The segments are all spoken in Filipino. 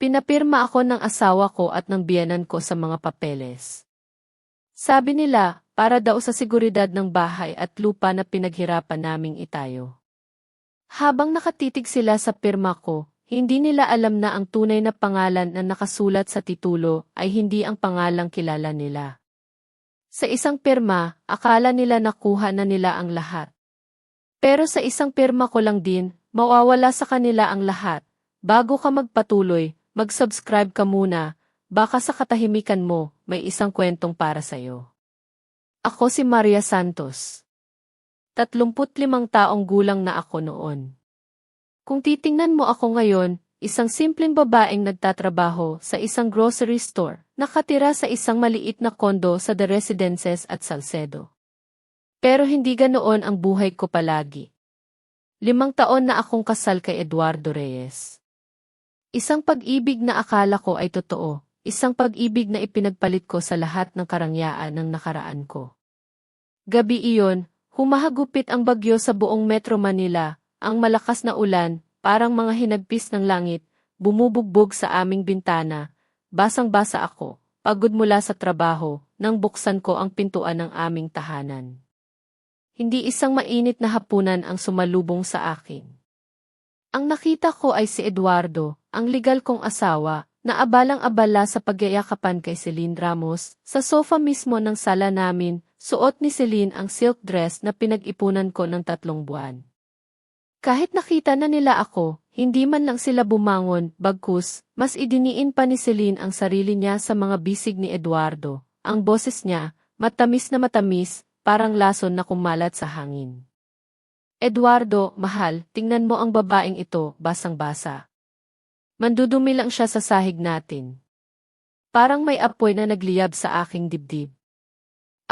Pinapirma ako ng asawa ko at ng biyenan ko sa mga papeles. Sabi nila, para daw sa seguridad ng bahay at lupa na pinaghirapan naming itayo. Habang nakatitig sila sa pirma ko, hindi nila alam na ang tunay na pangalan na nakasulat sa titulo ay hindi ang pangalang kilala nila. Sa isang pirma, akala nila nakuha na nila ang lahat. Pero sa isang pirma ko lang din, mawawala sa kanila ang lahat. Bago ka magpatuloy, mag-subscribe ka muna, baka sa katahimikan mo, may isang kwentong para sa'yo. Ako si Maria Santos. 35 taong gulang na ako noon. Kung titingnan mo ako ngayon, isang simpleng babaeng nagtatrabaho sa isang grocery store, nakatira sa isang maliit na kondo sa The Residences at Salcedo. Pero hindi ganoon ang buhay ko palagi. 5 taon na akong kasal kay Eduardo Reyes. Isang pag-ibig na akala ko ay totoo, isang pag-ibig na ipinagpalit ko sa lahat ng karangyaan ng nakaraan ko. Gabi iyon, humahagupit ang bagyo sa buong Metro Manila, ang malakas na ulan, parang mga hinagpis ng langit, bumubugbog sa aming bintana. Basang-basa ako, pagod mula sa trabaho, nang buksan ko ang pintuan ng aming tahanan. Hindi isang mainit na hapunan ang sumalubong sa akin. Ang nakita ko ay si Eduardo, ang legal kong asawa, na abalang-abala sa pagyayakapan kay Celine Ramos, sa sofa mismo ng sala namin. Suot ni Celine ang silk dress na pinag-ipunan ko ng 3 buwan. Kahit nakita na nila ako, hindi man lang sila bumangon, bagkus, mas idiniin pa ni Celine ang sarili niya sa mga bisig ni Eduardo. Ang boses niya, matamis na matamis, parang lason na kumalat sa hangin. Eduardo, mahal, tingnan mo ang babaeng ito, basang-basa. Mandudumi lang siya sa sahig natin. Parang may apoy na nagliyab sa aking dibdib.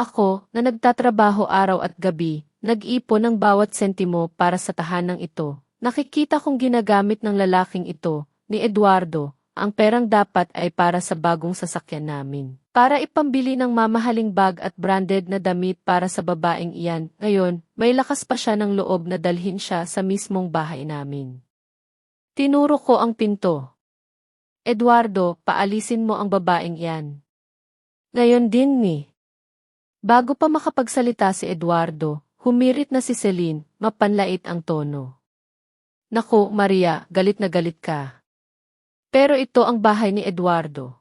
Ako, na nagtatrabaho araw at gabi, nag-ipon ng bawat sentimo para sa tahanang ito. Nakikita kong ginagamit ng lalaking ito, ni Eduardo, ang perang dapat ay para sa bagong sasakyan namin. Para ipambili ng mamahaling bag at branded na damit para sa babaeng iyan, ngayon, may lakas pa siya ng loob na dalhin siya sa mismong bahay namin. Tinuro ko ang pinto. Eduardo, paalisin mo ang babaeng iyan. Ngayon din ni. Bago pa makapagsalita si Eduardo, humirit na si Celine, mapanlait ang tono. Naku, Maria, galit na galit ka. Pero ito ang bahay ni Eduardo.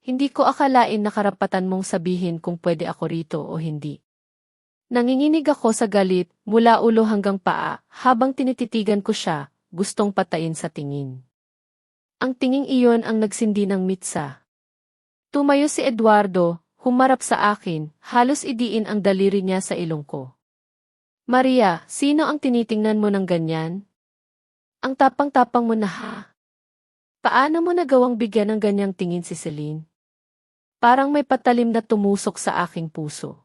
Hindi ko akalain na karapatan mong sabihin kung pwede ako rito o hindi. Nanginginig ako sa galit, mula ulo hanggang paa, habang tinititigan ko siya, gustong patayin sa tingin. Ang tinging iyon ang nagsindi ng mitsa. Tumayo si Eduardo, humarap sa akin, halos idiin ang daliri niya sa ilong ko. Maria, sino ang tinitingnan mo ng ganyan? Ang tapang-tapang mo na ha. Paano mo nagawang bigyan ng ganyang tingin si Celine? Parang may patalim na tumusok sa aking puso.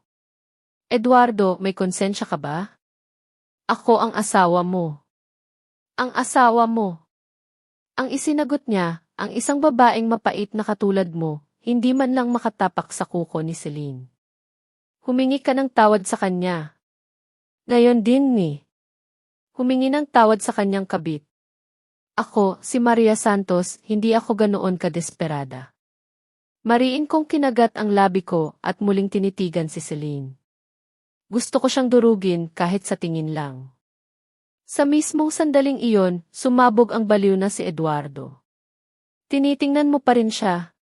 Eduardo, may konsensya ka ba? Ako ang asawa mo. Ang asawa mo. Ang isinagot niya, ang isang babaeng mapait na katulad mo, hindi man lang makatapak sa kuko ni Celine. Humingi ka ng tawad sa kanya. Ngayon din ni. Humingi ng tawad sa kanyang kabit. Ako, si Maria Santos, hindi ako ganoon kadesperada. Mariin kong kinagat ang labi ko at muling tinitigan si Celine. Gusto ko siyang durugin kahit sa tingin lang. Sa mismong sandaling iyon, sumabog ang baliw na si Eduardo. Tinitingnan mo pa rin siya.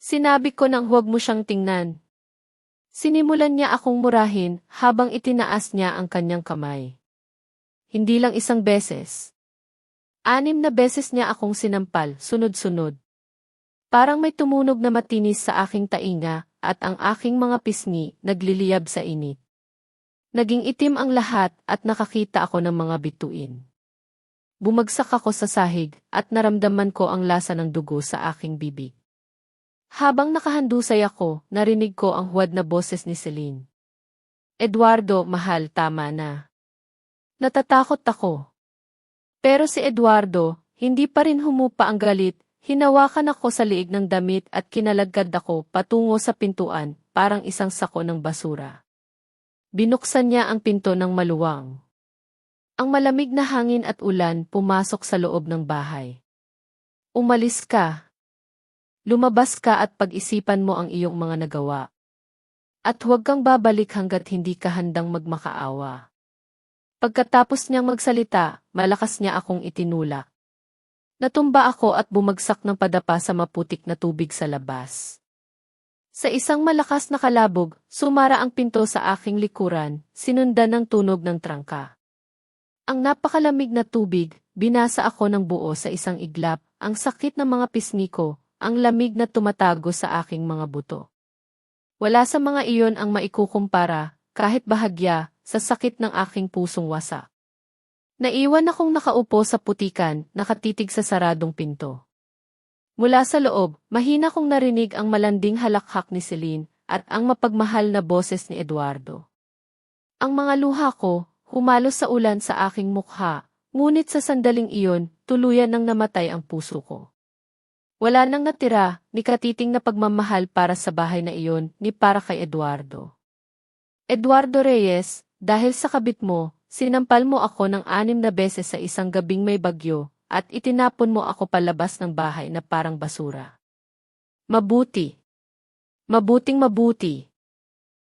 Sinabi ko nang huwag mo siyang tingnan. Sinimulan niya akong murahin habang itinaas niya ang kanyang kamay. Hindi lang isang beses. 6 na beses niya akong sinampal, sunod-sunod. Parang may tumunog na matinis sa aking tainga at ang aking mga pisngi nagliliyab sa init. Naging itim ang lahat at nakakita ako ng mga bituin. Bumagsak ako sa sahig at naramdaman ko ang lasa ng dugo sa aking bibig. Habang nakahandusay ako, narinig ko ang huwad na boses ni Celine. Eduardo, mahal, tama na. Natatakot ako. Pero si Eduardo, hindi pa rin humupa ang galit, hinawakan ako sa liig ng damit at kinalagkad ako patungo sa pintuan, parang isang sako ng basura. Binuksan niya ang pinto ng maluwang. Ang malamig na hangin at ulan pumasok sa loob ng bahay. Umalis ka. Lumabas ka at pag-isipan mo ang iyong mga nagawa. At huwag kang babalik hanggat hindi ka handang magmakaawa. Pagkatapos niyang magsalita, malakas niya akong itinulak. Natumba ako at bumagsak ng padapa sa maputik na tubig sa labas. Sa isang malakas na kalabog, sumara ang pinto sa aking likuran, sinundan ng tunog ng trangka. Ang napakalamig na tubig, binasa ako ng buo sa isang iglap, ang sakit ng mga pisngi ko, ang lamig na tumatago sa aking mga buto. Wala sa mga iyon ang maikukumpara, kahit bahagya, sa sakit ng aking pusong wasak. Naiwan akong nakaupo sa putikan, nakatitig sa saradong pinto. Mula sa loob, mahina kong narinig ang malanding halakhak ni Celine at ang mapagmahal na boses ni Eduardo. Ang mga luha ko, humalos sa ulan sa aking mukha, ngunit sa sandaling iyon, tuluyan nang namatay ang puso ko. Wala nang natira, ni katiting na pagmamahal para sa bahay na iyon, ni para kay Eduardo. Eduardo Reyes, dahil sa kabit mo, sinampal mo ako ng 6 na beses sa isang gabing may bagyo, at itinapon mo ako palabas ng bahay na parang basura. Mabuti. Mabuting mabuti.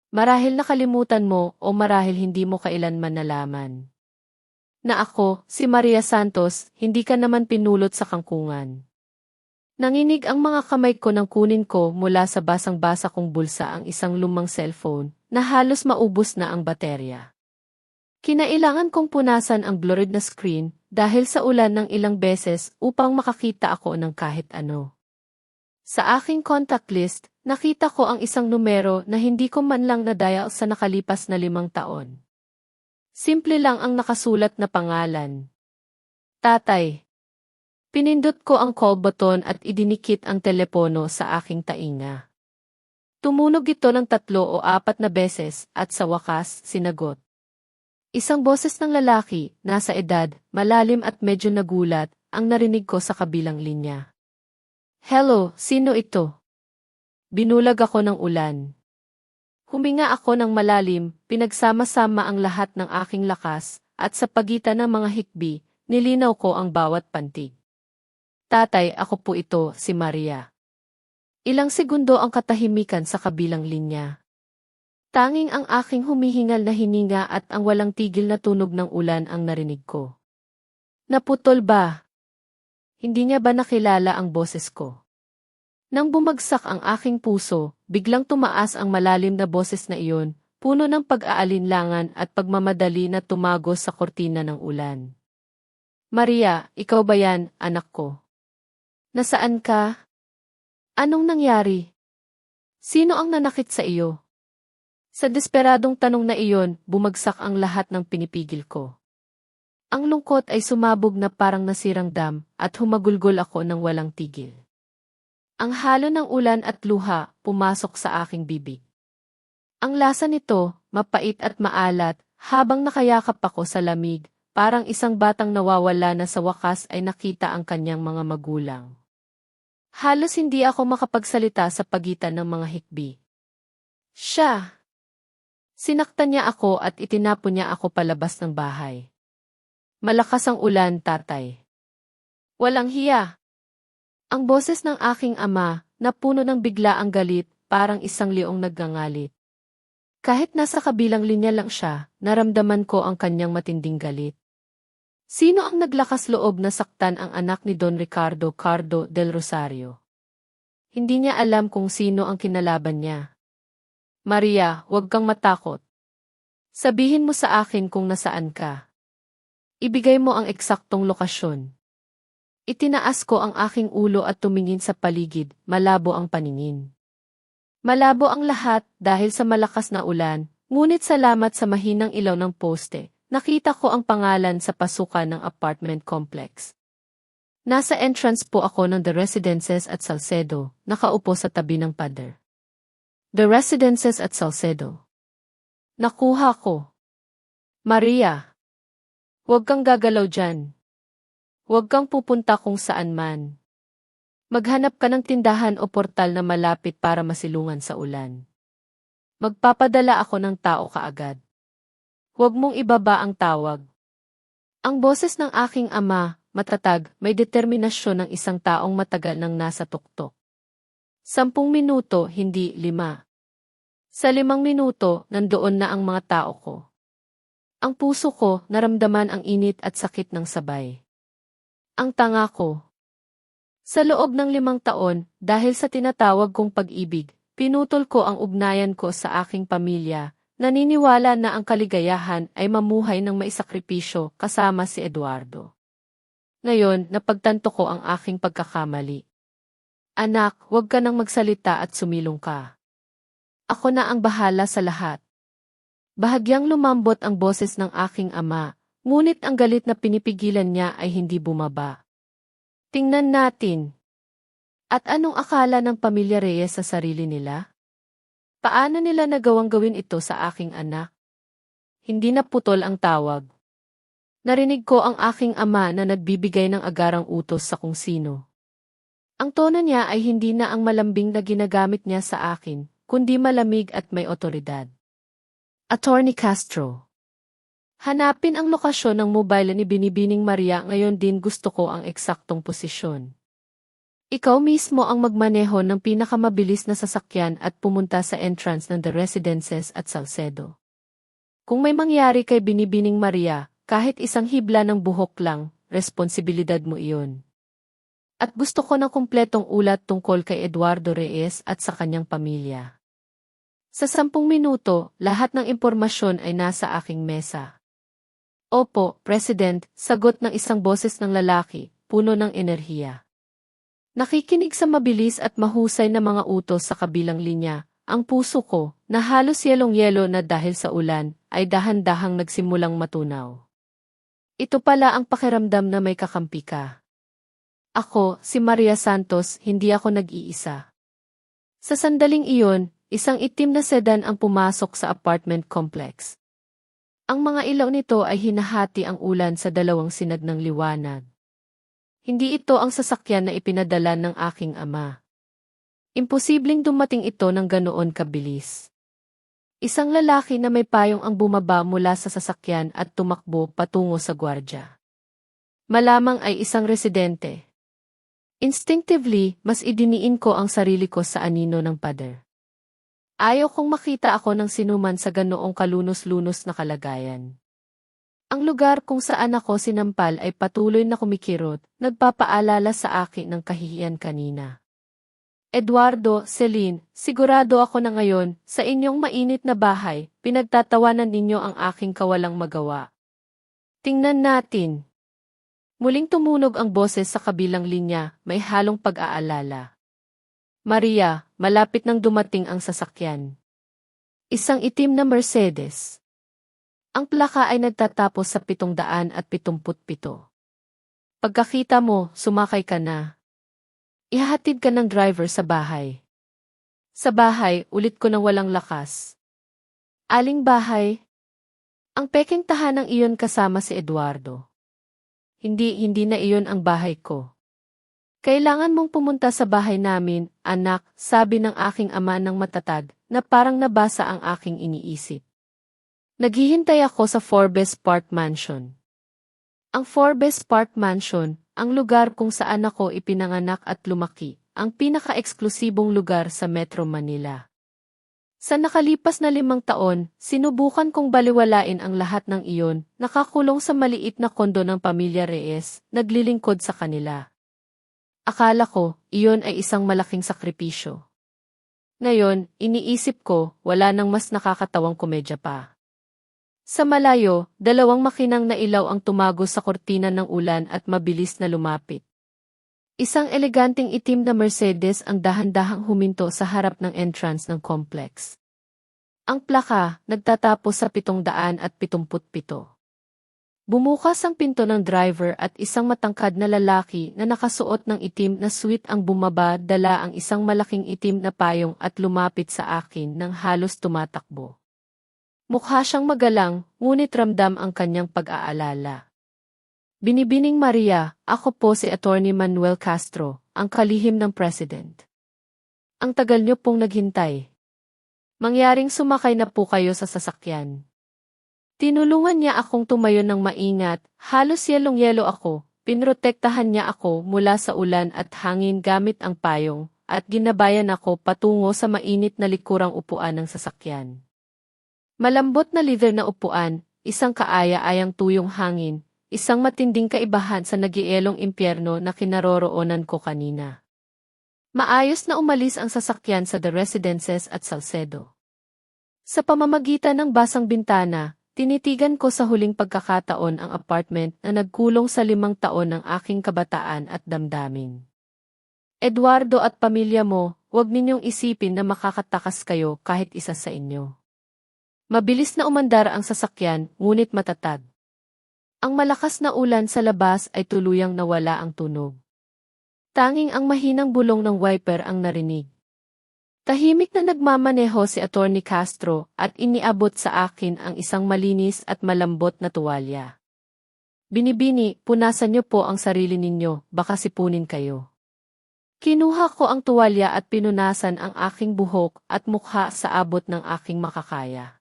Marahil nakalimutan mo o marahil hindi mo kailanman nalaman. Na ako, si Maria Santos, hindi ka naman pinulot sa kangkungan. Nanginig ang mga kamay ko nang kunin ko mula sa basang-basa kong bulsa ang isang lumang cellphone na halos maubos na ang baterya. Kinailangan kong punasan ang blurred na screen dahil sa ulan ng ilang beses upang makakita ako ng kahit ano. Sa aking contact list, nakita ko ang isang numero na hindi ko man lang na-dial sa nakalipas na 5 taon. Simple lang ang nakasulat na pangalan. Tatay. Pinindot ko ang call button at idinikit ang telepono sa aking tainga. Tumunog ito ng 3 o 4 na beses at sa wakas, sinagot. Isang boses ng lalaki, nasa edad, malalim at medyo nagulat, ang narinig ko sa kabilang linya. Hello, sino ito? Binulag ako ng ulan. Huminga ako ng malalim, pinagsama-sama ang lahat ng aking lakas, at sa pagitan ng mga hikbi, nilinaw ko ang bawat pantig. Tatay, ako po ito, si Maria. Ilang segundo ang katahimikan sa kabilang linya. Tanging ang aking humihingal na hininga at ang walang tigil na tunog ng ulan ang narinig ko. Naputol ba? Hindi niya ba nakilala ang boses ko? Nang bumagsak ang aking puso, biglang tumaas ang malalim na boses na iyon, puno ng pag-aalinlangan at pagmamadali na tumagos sa kortina ng ulan. Maria, ikaw ba yan, anak ko? Nasaan ka? Anong nangyari? Sino ang nanakit sa iyo? Sa desperadong tanong na iyon, bumagsak ang lahat ng pinipigil ko. Ang lungkot ay sumabog na parang nasirang dam at humagulgol ako ng walang tigil. Ang halo ng ulan at luha pumasok sa aking bibig. Ang lasa nito, mapait at maalat, habang nakayakap ako sa lamig, parang isang batang nawawala na sa wakas ay nakita ang kanyang mga magulang. Halos hindi ako makapagsalita sa pagitan ng mga hikbi. Siya! Sinaktan niya ako at itinapon niya ako palabas ng bahay. Malakas ang ulan, tatay. Walang hiya. Ang boses ng aking ama, na puno ng biglaang galit, parang isang leong nagngangalit. Kahit nasa kabilang linya lang siya, naramdaman ko ang kanyang matinding galit. Sino ang naglakas loob na saktan ang anak ni Don Ricardo Cardo del Rosario? Hindi niya alam kung sino ang kinalaban niya. Maria, huwag kang matakot. Sabihin mo sa akin kung nasaan ka. Ibigay mo ang eksaktong lokasyon. Itinaas ko ang aking ulo at tumingin sa paligid, malabo ang paningin. Malabo ang lahat dahil sa malakas na ulan, ngunit salamat sa mahinang ilaw ng poste, nakita ko ang pangalan sa pasukan ng apartment complex. Nasa entrance po ako ng The Residences at Salcedo, nakaupo sa tabi ng pader. The Residences at Salcedo. Nakuha ko. Maria. Huwag kang gagalaw dyan. Huwag kang pupunta kung saan man. Maghanap ka ng tindahan o portal na malapit para masilungan sa ulan. Magpapadala ako ng tao kaagad. Huwag mong ibaba ang tawag. Ang boses ng aking ama, matatag, may determinasyon ng isang taong matagal nang nasa tuktok. 10 minuto, hindi 5. Sa 5 minuto, nandoon na ang mga tao ko. Ang puso ko, naramdaman ang init at sakit ng sabay. Ang tanga ko. Sa loob ng 5 taon, dahil sa tinatawag kong pag-ibig, pinutol ko ang ugnayan ko sa aking pamilya, naniniwala na ang kaligayahan ay mamuhay ng maisakripisyo kasama si Eduardo. Ngayon, napagtanto ko ang aking pagkakamali. Anak, huwag ka nang magsalita at sumilong ka. Ako na ang bahala sa lahat. Bahagyang lumambot ang boses ng aking ama, ngunit ang galit na pinipigilan niya ay hindi bumaba. Tingnan natin. At anong akala ng pamilya Reyes sa sarili nila? Paano nila nagawang gawin ito sa aking anak? Hindi na putol ang tawag. Narinig ko ang aking ama na nagbibigay ng agarang utos sa kung sino. Ang tono niya ay hindi na ang malambing na ginagamit niya sa akin, kundi malamig at may otoridad. Attorney Castro. Hanapin ang lokasyon ng mobile ni Binibining Maria, ngayon din gusto ko ang eksaktong posisyon. Ikaw mismo ang magmaneho ng pinakamabilis na sasakyan at pumunta sa entrance ng The Residences at Salcedo. Kung may mangyari kay Binibining Maria, kahit isang hibla ng buhok lang, responsibilidad mo iyon. At gusto ko ng kumpletong ulat tungkol kay Eduardo Reyes at sa kanyang pamilya. Sa 10 minuto, lahat ng impormasyon ay nasa aking mesa. Opo, President, sagot ng isang boses ng lalaki, puno ng enerhiya. Nakikinig sa mabilis at mahusay na mga utos sa kabilang linya, ang puso ko, na halos yelong-yelo na dahil sa ulan, ay dahan-dahang nagsimulang matunaw. Ito pala ang pakiramdam na may kakampi ka. Ako, si Maria Santos, hindi ako nag-iisa. Sa sandaling iyon, isang itim na sedan ang pumasok sa apartment complex. Ang mga ilaw nito ay hinahati ang ulan sa 2 sinag ng liwanag. Hindi ito ang sasakyan na ipinadala ng aking ama. Imposibleng dumating ito ng ganoon kabilis. Isang lalaki na may payong ang bumaba mula sa sasakyan at tumakbo patungo sa gwardya. Malamang ay isang residente. Instinctively, mas idiniin ko ang sarili ko sa anino ng pader. Ayaw kong makita ako ng sinuman sa ganoong kalunos-lunos na kalagayan. Ang lugar kung saan ako sinampal ay patuloy na kumikirot, nagpapaalala sa akin ng kahihiyan kanina. Eduardo, Celine, sigurado ako na ngayon, sa inyong mainit na bahay, pinagtatawanan ninyo ang aking kawalang magawa. Tingnan natin. Muling tumunog ang boses sa kabilang linya, may halong pag-aalala. Maria, malapit nang dumating ang sasakyan. Isang itim na Mercedes. Ang plaka ay nagtatapos sa 777. Pagkakita mo, sumakay ka na. Ihahatid ka ng driver sa bahay. Sa bahay, ulit ko na walang lakas. Aling bahay? Ang peking tahanang iyon kasama si Eduardo. Hindi na iyon ang bahay ko. Kailangan mong pumunta sa bahay namin, anak, sabi ng aking ama ng matatag, na parang nabasa ang aking iniisip. Naghihintay ako sa Forbes Park Mansion. Ang Forbes Park Mansion, ang lugar kung saan ako ipinanganak at lumaki, ang pinaka-eksklusibong lugar sa Metro Manila. Sa nakalipas na 5 taon, sinubukan kong baliwalain ang lahat ng iyon, nakakulong sa maliit na kondo ng pamilya Reyes, naglilingkod sa kanila. Akala ko, iyon ay isang malaking sakripisyo. Ngayon, iniisip ko, wala nang mas nakakatawang komedya pa. Sa malayo, 2 makinang na ilaw ang tumago sa kortina ng ulan at mabilis na lumapit. Isang eleganteng itim na Mercedes ang dahan-dahang huminto sa harap ng entrance ng complex. Ang plaka, nagtatapos sa 777. Bumukas ang pinto ng driver at isang matangkad na lalaki na nakasuot ng itim na suit ang bumaba, dala ang isang malaking itim na payong at lumapit sa akin nang halos tumatakbo. Mukha siyang magalang, ngunit ramdam ang kanyang pag-aalala. Binibining Maria, ako po si Attorney Manuel Castro, ang kalihim ng President. Ang tagal niyo pong naghintay. Mangyaring sumakay na po kayo sa sasakyan. Tinulungan niya akong tumayo ng maingat, halos yelong-yelo ako, pinrotektahan niya ako mula sa ulan at hangin gamit ang payong, at ginabayan ako patungo sa mainit na likurang upuan ng sasakyan. Malambot na leather na upuan, isang kaaya-ayang tuyong hangin, isang matinding kaibahan sa nagielong impyerno na kinaroroonan ko kanina. Maayos na umalis ang sasakyan sa The Residences at Salcedo. Sa pamamagitan ng basang bintana, tinitigan ko sa huling pagkakataon ang apartment na nagkulong sa 5 taon ng aking kabataan at damdamin. Eduardo at pamilya mo, huwag ninyong isipin na makakatakas kayo kahit isa sa inyo. Mabilis na umandar ang sasakyan, ngunit matatag. Ang malakas na ulan sa labas ay tuluyang nawala ang tunog. Tanging ang mahinang bulong ng wiper ang narinig. Tahimik na nagmamaneho si Atty. Castro at iniabot sa akin ang isang malinis at malambot na tuwalya. Binibini, punasan niyo po ang sarili ninyo, baka sipunin kayo. Kinuha ko ang tuwalya at pinunasan ang aking buhok at mukha sa abot ng aking makakaya.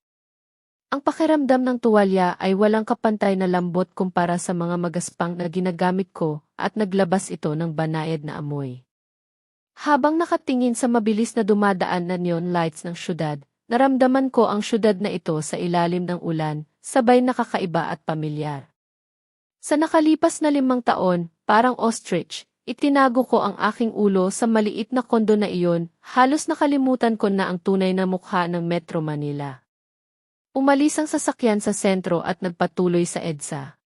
Ang pakiramdam ng tuwalya ay walang kapantay na lambot kumpara sa mga magaspang na ginagamit ko at naglabas ito ng banayad na amoy. Habang nakatingin sa mabilis na dumadaan na neon lights ng syudad, naramdaman ko ang syudad na ito sa ilalim ng ulan, sabay nakakaiba at pamilyar. Sa nakalipas na 5 taon, parang ostrich, itinago ko ang aking ulo sa maliit na kondo na iyon, halos nakalimutan ko na ang tunay na mukha ng Metro Manila. Umalis ang sasakyan sa sentro at nagpatuloy sa EDSA.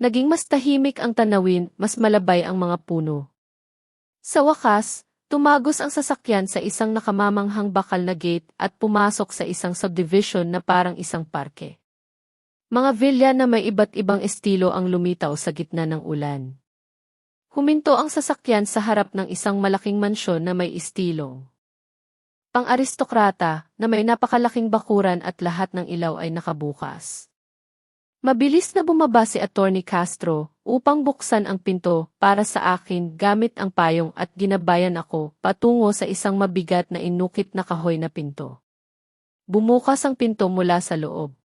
Naging mas tahimik ang tanawin, mas malabay ang mga puno. Sa wakas, tumagos ang sasakyan sa isang nakamamanghang bakal na gate at pumasok sa isang subdivision na parang isang parke. Mga villa na may iba't ibang estilo ang lumitaw sa gitna ng ulan. Huminto ang sasakyan sa harap ng isang malaking mansyon na may estilo pang-aristokrata na may napakalaking bakuran at lahat ng ilaw ay nakabukas. Mabilis na bumaba si Atty. Castro upang buksan ang pinto para sa akin gamit ang payong at ginabayan ako patungo sa isang mabigat na inukit na kahoy na pinto. Bumukas ang pinto mula sa loob.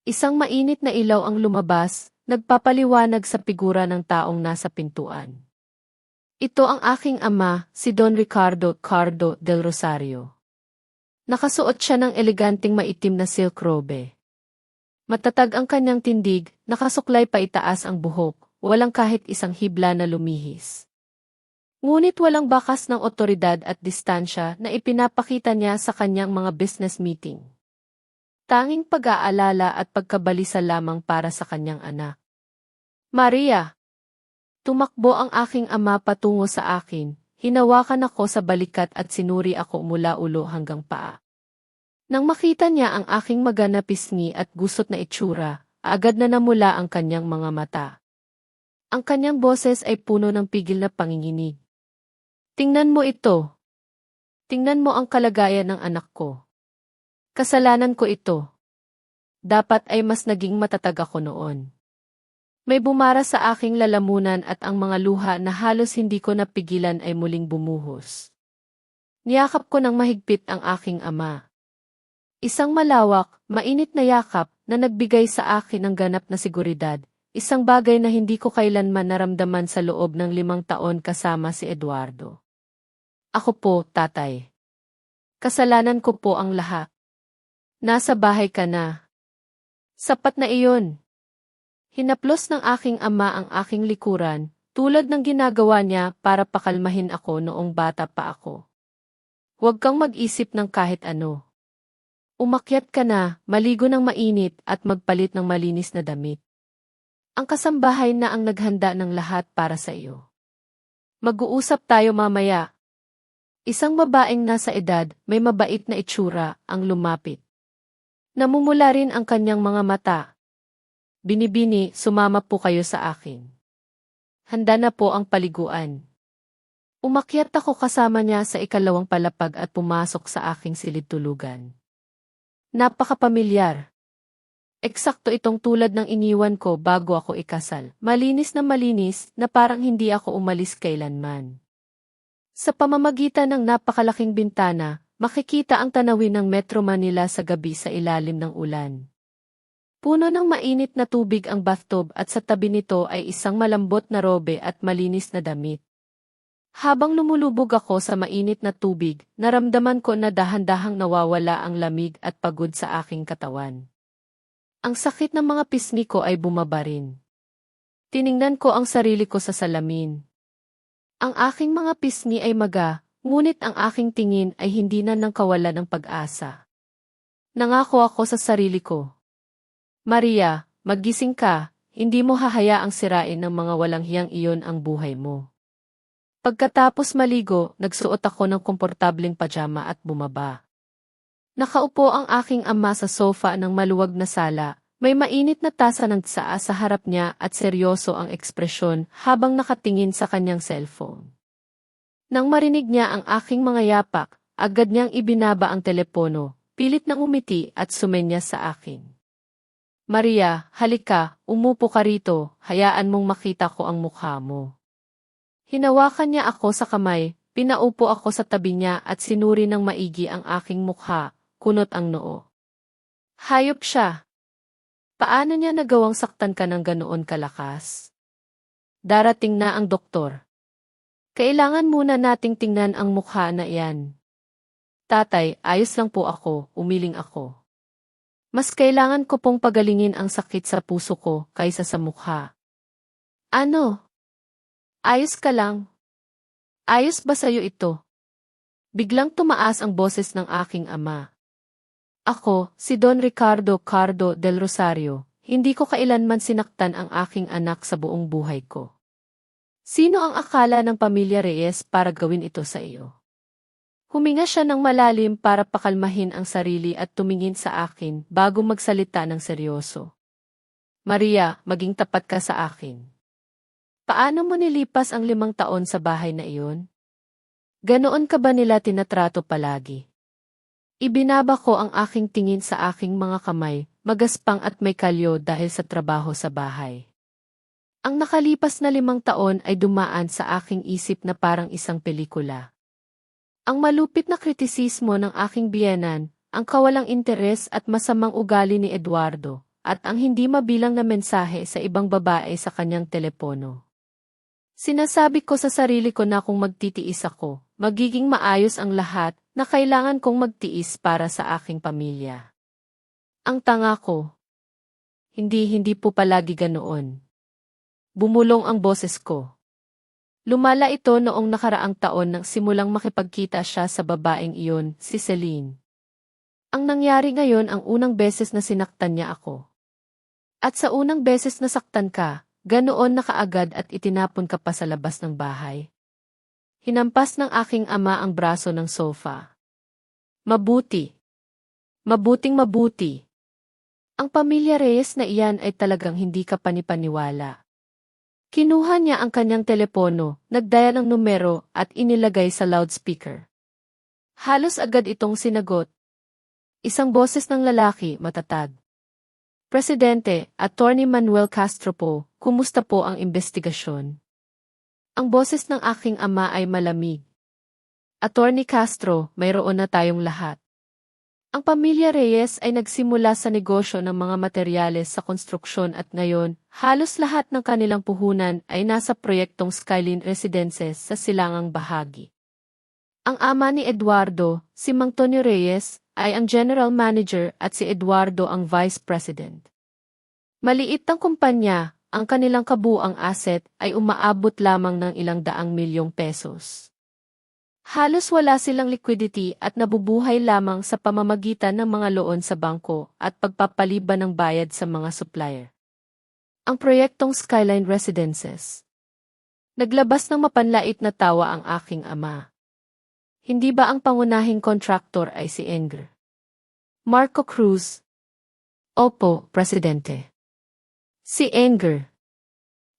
Isang mainit na ilaw ang lumabas, nagpapaliwanag sa figura ng taong nasa pintuan. Ito ang aking ama, si Don Ricardo Cardo del Rosario. Nakasuot siya ng eleganteng maitim na silk robe. Matatag ang kanyang tindig, nakasuklay pa itaas ang buhok, walang kahit isang hibla na lumihis. Ngunit walang bakas ng otoridad at distansya na ipinapakita niya sa kanyang mga business meeting. Tanging pag-aalala at pagkabalisa lamang para sa kanyang anak. Maria! Tumakbo ang aking ama patungo sa akin, hinawakan ako sa balikat at sinuri ako mula ulo hanggang paa. Nang makita niya ang aking magana pisngi at gusot na itsura, agad na namula ang kanyang mga mata. Ang kanyang boses ay puno ng pigil na panginginig. Tingnan mo ito. Tingnan mo ang kalagayan ng anak ko. Kasalanan ko ito. Dapat ay mas naging matatag ako noon. May bumara sa aking lalamunan at ang mga luha na halos hindi ko napigilan ay muling bumuhos. Niyakap ko ng mahigpit ang aking ama. Isang malawak, mainit na yakap na nagbigay sa akin ng ganap na seguridad, isang bagay na hindi ko kailanman naramdaman sa loob ng 5 taon kasama si Eduardo. Ako po, tatay. Kasalanan ko po ang lahat. Nasa bahay ka na. Sapat na iyon. Hinaplos ng aking ama ang aking likuran, tulad ng ginagawa niya para pakalmahin ako noong bata pa ako. Huwag kang mag-isip ng kahit ano. Umakyat ka na, maligo ng mainit at magpalit ng malinis na damit. Ang kasambahay na ang naghanda ng lahat para sa iyo. Mag-uusap tayo mamaya. Isang babaeng nasa edad, may mabait na itsura, ang lumapit. Namumula rin ang kanyang mga mata. Binibini, sumama po kayo sa akin. Handa na po ang paliguan. Umakyat ako kasama niya sa 2nd palapag at pumasok sa aking silid-tulugan. Napakapamilyar. Eksakto itong tulad ng iniwan ko bago ako ikasal. Malinis na parang hindi ako umalis kailanman. Sa pamamagitan ng napakalaking bintana, makikita ang tanawin ng Metro Manila sa gabi sa ilalim ng ulan. Puno ng mainit na tubig ang bathtub at sa tabi nito ay isang malambot na robe at malinis na damit. Habang lumulubog ako sa mainit na tubig, naramdaman ko na dahan-dahang nawawala ang lamig at pagod sa aking katawan. Ang sakit ng mga pisngi ko ay bumaba rin. Tiningnan ko ang sarili ko sa salamin. Ang aking mga pisngi ay maga, ngunit ang aking tingin ay hindi na nang kawalan ng pag-asa. Nangako ako sa sarili ko. Maria, maggising ka, hindi mo hahayaang sirain ng mga walang hiyang iyon ang buhay mo. Pagkatapos maligo, nagsuot ako ng komportableng pajama at bumaba. Nakaupo ang aking ama sa sofa ng maluwag na sala, may mainit na tasa ng tsaa sa harap niya at seryoso ang ekspresyon habang nakatingin sa kanyang cellphone. Nang marinig niya ang aking mga yapak, agad niyang ibinaba ang telepono, pilit nang umiti at sumenya sa akin. Maria, halika, umupo ka rito, hayaan mong makita ko ang mukha mo. Hinawakan niya ako sa kamay, pinaupo ako sa tabi niya at sinuri ng maigi ang aking mukha, kunot ang noo. Hayop siya. Paano niya nagawang saktan ka ng ganoon kalakas? Darating na ang doktor. Kailangan muna nating tingnan ang mukha na iyan. Tatay, ayos lang po ako, umiling ako. Mas kailangan ko pong pagalingin ang sakit sa puso ko kaysa sa mukha. Ano? Ayos ka lang? Ayos ba sa'yo ito? Biglang tumaas ang boses ng aking ama. Ako, si Don Ricardo Cardo del Rosario, hindi ko kailanman sinaktan ang aking anak sa buong buhay ko. Sino ang akala ng pamilya Reyes para gawin ito sa iyo? Huminga siya ng malalim para pakalmahin ang sarili at tumingin sa akin bago magsalita ng seryoso. Maria, maging tapat ka sa akin. Paano mo nilipas ang 5 taon sa bahay na iyon? Ganoon ka ba nila tinatrato palagi? Ibinaba ko ang aking tingin sa aking mga kamay, magaspang at may kalyo dahil sa trabaho sa bahay. Ang nakalipas na 5 taon ay dumaan sa aking isip na parang isang pelikula. Ang malupit na kritisismo ng aking biyenan, ang kawalang interes at masamang ugali ni Eduardo, at ang hindi mabilang na mensahe sa ibang babae sa kanyang telepono. Sinasabi ko sa sarili ko na kung magtitiis ako, magiging maayos ang lahat na kailangan kong magtiis para sa aking pamilya. Ang tanga ko. Hindi po palagi ganoon. Bumulong ang boses ko. Lumala ito noong nakaraang taon nang simulang makipagkita siya sa babaeng iyon, si Celine. Ang nangyari ngayon ang unang beses na sinaktan niya ako. At sa unang beses na saktan ka, ganoon na kaagad at itinapon ka pa sa labas ng bahay. Hinampas ng aking ama ang braso ng sofa. Mabuti. Mabuting mabuti. Ang pamilya Reyes na iyan ay talagang hindi ka panipaniwala. Kinuha niya ang kanyang telepono, nagdaya ng numero at inilagay sa loudspeaker. Halos agad itong sinagot. Isang boses ng lalaki, matatag. Presidente, Attorney Manuel Castro po, kumusta po ang investigasyon? Ang boses ng aking ama ay malamig. Attorney Castro, mayroon na tayong lahat. Ang pamilya Reyes ay nagsimula sa negosyo ng mga materyales sa konstruksyon at ngayon, halos lahat ng kanilang puhunan ay nasa proyektong Skyline Residences sa silangang bahagi. Ang ama ni Eduardo, si Mang Tonio Reyes, ay ang General Manager at si Eduardo ang Vice President. Maliit ang kumpanya, ang kanilang kabuuang asset ay umaabot lamang ng ilang daang milyong pesos. Halos wala silang liquidity at nabubuhay lamang sa pamamagitan ng mga loan sa bangko at pagpapaliban ng bayad sa mga supplier. Ang proyektong Skyline Residences. Naglabas ng mapanlait na tawa ang aking ama. Hindi ba ang pangunahing kontraktor ay si Enger? Marco Cruz? Opo, Presidente. Si Enger.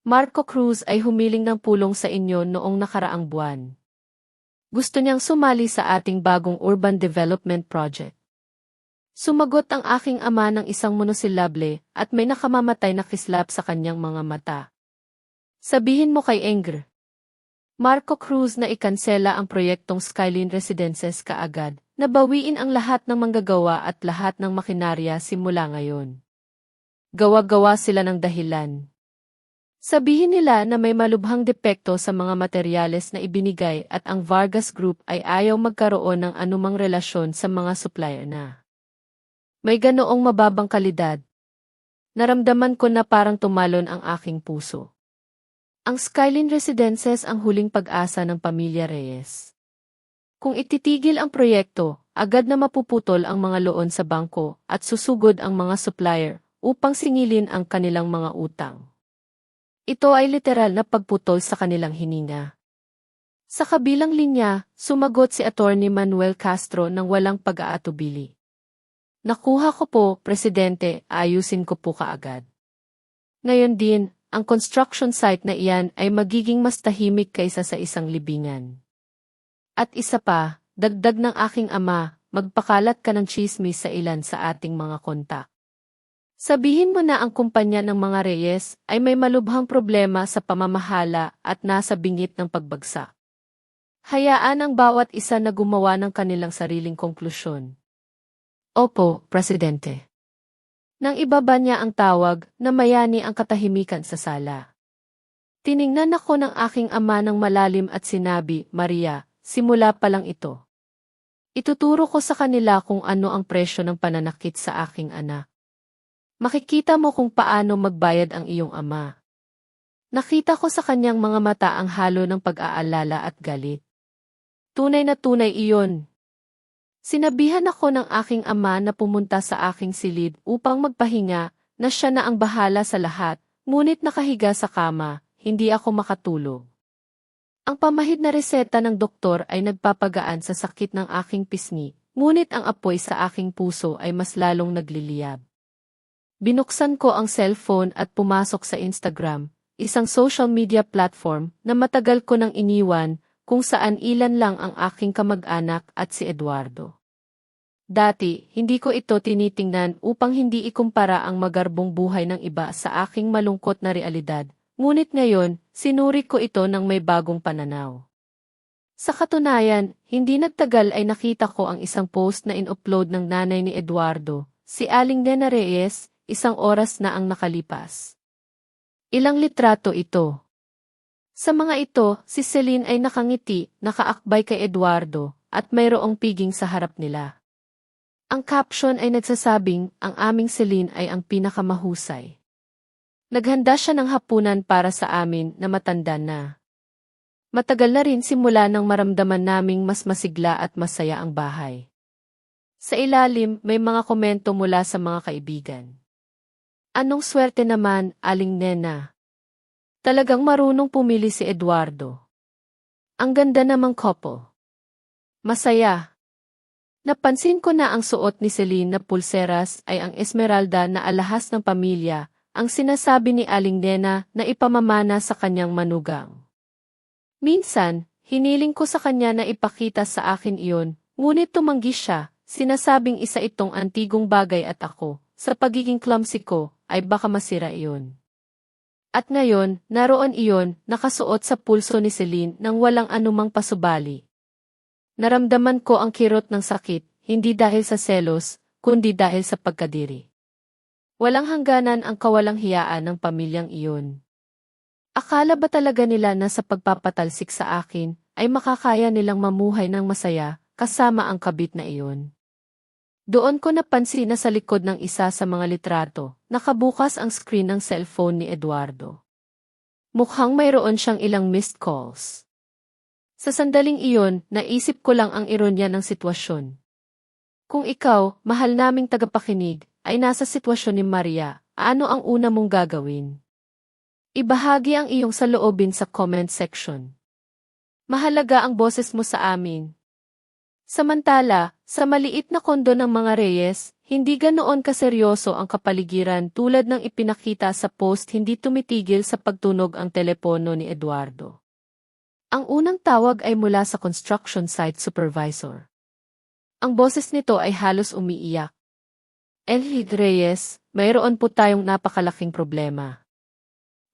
Marco Cruz ay humiling ng pulong sa inyo noong nakaraang buwan. Gusto niyang sumali sa ating bagong urban development project. Sumagot ang aking ama ng isang monosilable at may nakamamatay na kislap sa kanyang mga mata. Sabihin mo kay Enger. Marco Cruz na ikansela ang proyektong Skyline Residences kaagad, nabawiin ang lahat ng manggagawa at lahat ng makinarya simula ngayon. Gawa-gawa sila ng dahilan. Sabihin nila na may malubhang depekto sa mga materyales na ibinigay at ang Vargas Group ay ayaw magkaroon ng anumang relasyon sa mga supplier na may ganoong mababang kalidad. Naramdaman ko na parang tumalon ang aking puso. Ang Skyline Residences ang huling pag-asa ng pamilya Reyes. Kung ititigil ang proyekto, agad na mapuputol ang mga loon sa bangko at susugod ang mga supplier upang singilin ang kanilang mga utang. Ito ay literal na pagputol sa kanilang hininga. Sa kabilang linya, sumagot si Attorney Manuel Castro ng walang pag-aatubili. Nakuha ko po, Presidente, ayusin ko po kaagad. Ngayon din, ang construction site na iyan ay magiging mas tahimik kaysa sa isang libingan. At isa pa, dagdag ng aking ama, magpakalat ka ng tsismis sa ilan sa ating mga kontak. Sabihin mo na ang kumpanya ng mga Reyes ay may malubhang problema sa pamamahala at nasa bingit ng pagbagsak. Hayaan ang bawat isa na gumawa ng kanilang sariling konklusyon. Opo, Presidente. Nang ibaba niya ang tawag, namayani ang katahimikan sa sala. Tiningnan ako ng aking ama ng malalim at sinabi, Maria, simula pa lang ito. Ituturo ko sa kanila kung ano ang presyo ng pananakit sa aking anak. Makikita mo kung paano magbayad ang iyong ama. Nakita ko sa kanyang mga mata ang halo ng pag-aalala at galit. Tunay na tunay iyon. Sinabihan ako ng aking ama na pumunta sa aking silid upang magpahinga, na siya na ang bahala sa lahat, ngunit nakahiga sa kama, hindi ako makatulog. Ang pamahid na reseta ng doktor ay nagpapagaan sa sakit ng aking pisngi, ngunit ang apoy sa aking puso ay mas lalong nagliliyab. Binuksan ko ang cellphone at pumasok sa Instagram, isang social media platform na matagal ko nang iniwan, kung saan ilan lang ang aking kamag-anak at si Eduardo. Dati, hindi ko ito tinitingnan upang hindi ikumpara ang magarbong buhay ng iba sa aking malungkot na realidad, ngunit ngayon, sinuri ko ito ng may bagong pananaw. Sa katunayan, hindi nagtagal ay nakita ko ang isang post na in-upload ng nanay ni Eduardo, si Aling Nena Reyes, 1 oras na ang nakalipas. Ilang litrato ito. Sa mga ito, si Celine ay nakangiti, nakaakbay kay Eduardo, at mayroong piging sa harap nila. Ang caption ay nagsasabing, ang aming Celine ay ang pinakamahusay. Naghanda siya ng hapunan para sa amin na matanda na. Matagal na rin simula nang maramdaman naming mas masigla at masaya ang bahay. Sa ilalim, may mga komento mula sa mga kaibigan. Anong swerte naman, Aling Nena? Talagang marunong pumili si Eduardo. Ang ganda namang couple. Masaya. Napansin ko na ang suot ni Celine na pulseras ay ang esmeralda na alahas ng pamilya, ang sinasabi ni Aling Nena na ipamamana sa kanyang manugang. Minsan, hiniling ko sa kanya na ipakita sa akin iyon, ngunit tumanggi siya, sinasabing isa itong antigong bagay at ako, sa pagiging clumsy ko, ay baka masira iyon. At ngayon, naroon iyon, nakasuot sa pulso ni Celine nang walang anumang pasubali. Naramdaman ko ang kirot ng sakit, hindi dahil sa selos, kundi dahil sa pagkadiri. Walang hangganan ang kawalang hiyaan ng pamilyang iyon. Akala ba talaga nila na sa pagpapatalsik sa akin, ay makakaya nilang mamuhay ng masaya, kasama ang kabit na iyon? Doon ko napansin na sa likod ng isa sa mga litrato, nakabukas ang screen ng cellphone ni Eduardo. Mukhang mayroon siyang ilang missed calls. Sa sandaling iyon, naisip ko lang ang ironya ng sitwasyon. Kung ikaw, mahal naming tagapakinig, ay nasa sitwasyon ni Maria, ano ang una mong gagawin? Ibahagi ang iyong saloobin sa comment section. Mahalaga ang boses mo sa amin. Samantala, sa maliit na kondo ng mga Reyes, hindi ganoon kaseryoso ang kapaligiran tulad ng ipinakita sa post. Hindi tumitigil sa pagtunog ang telepono ni Eduardo. Ang unang tawag ay mula sa construction site supervisor. Ang boses nito ay halos umiiyak. Elhid Reyes, mayroon po tayong napakalaking problema.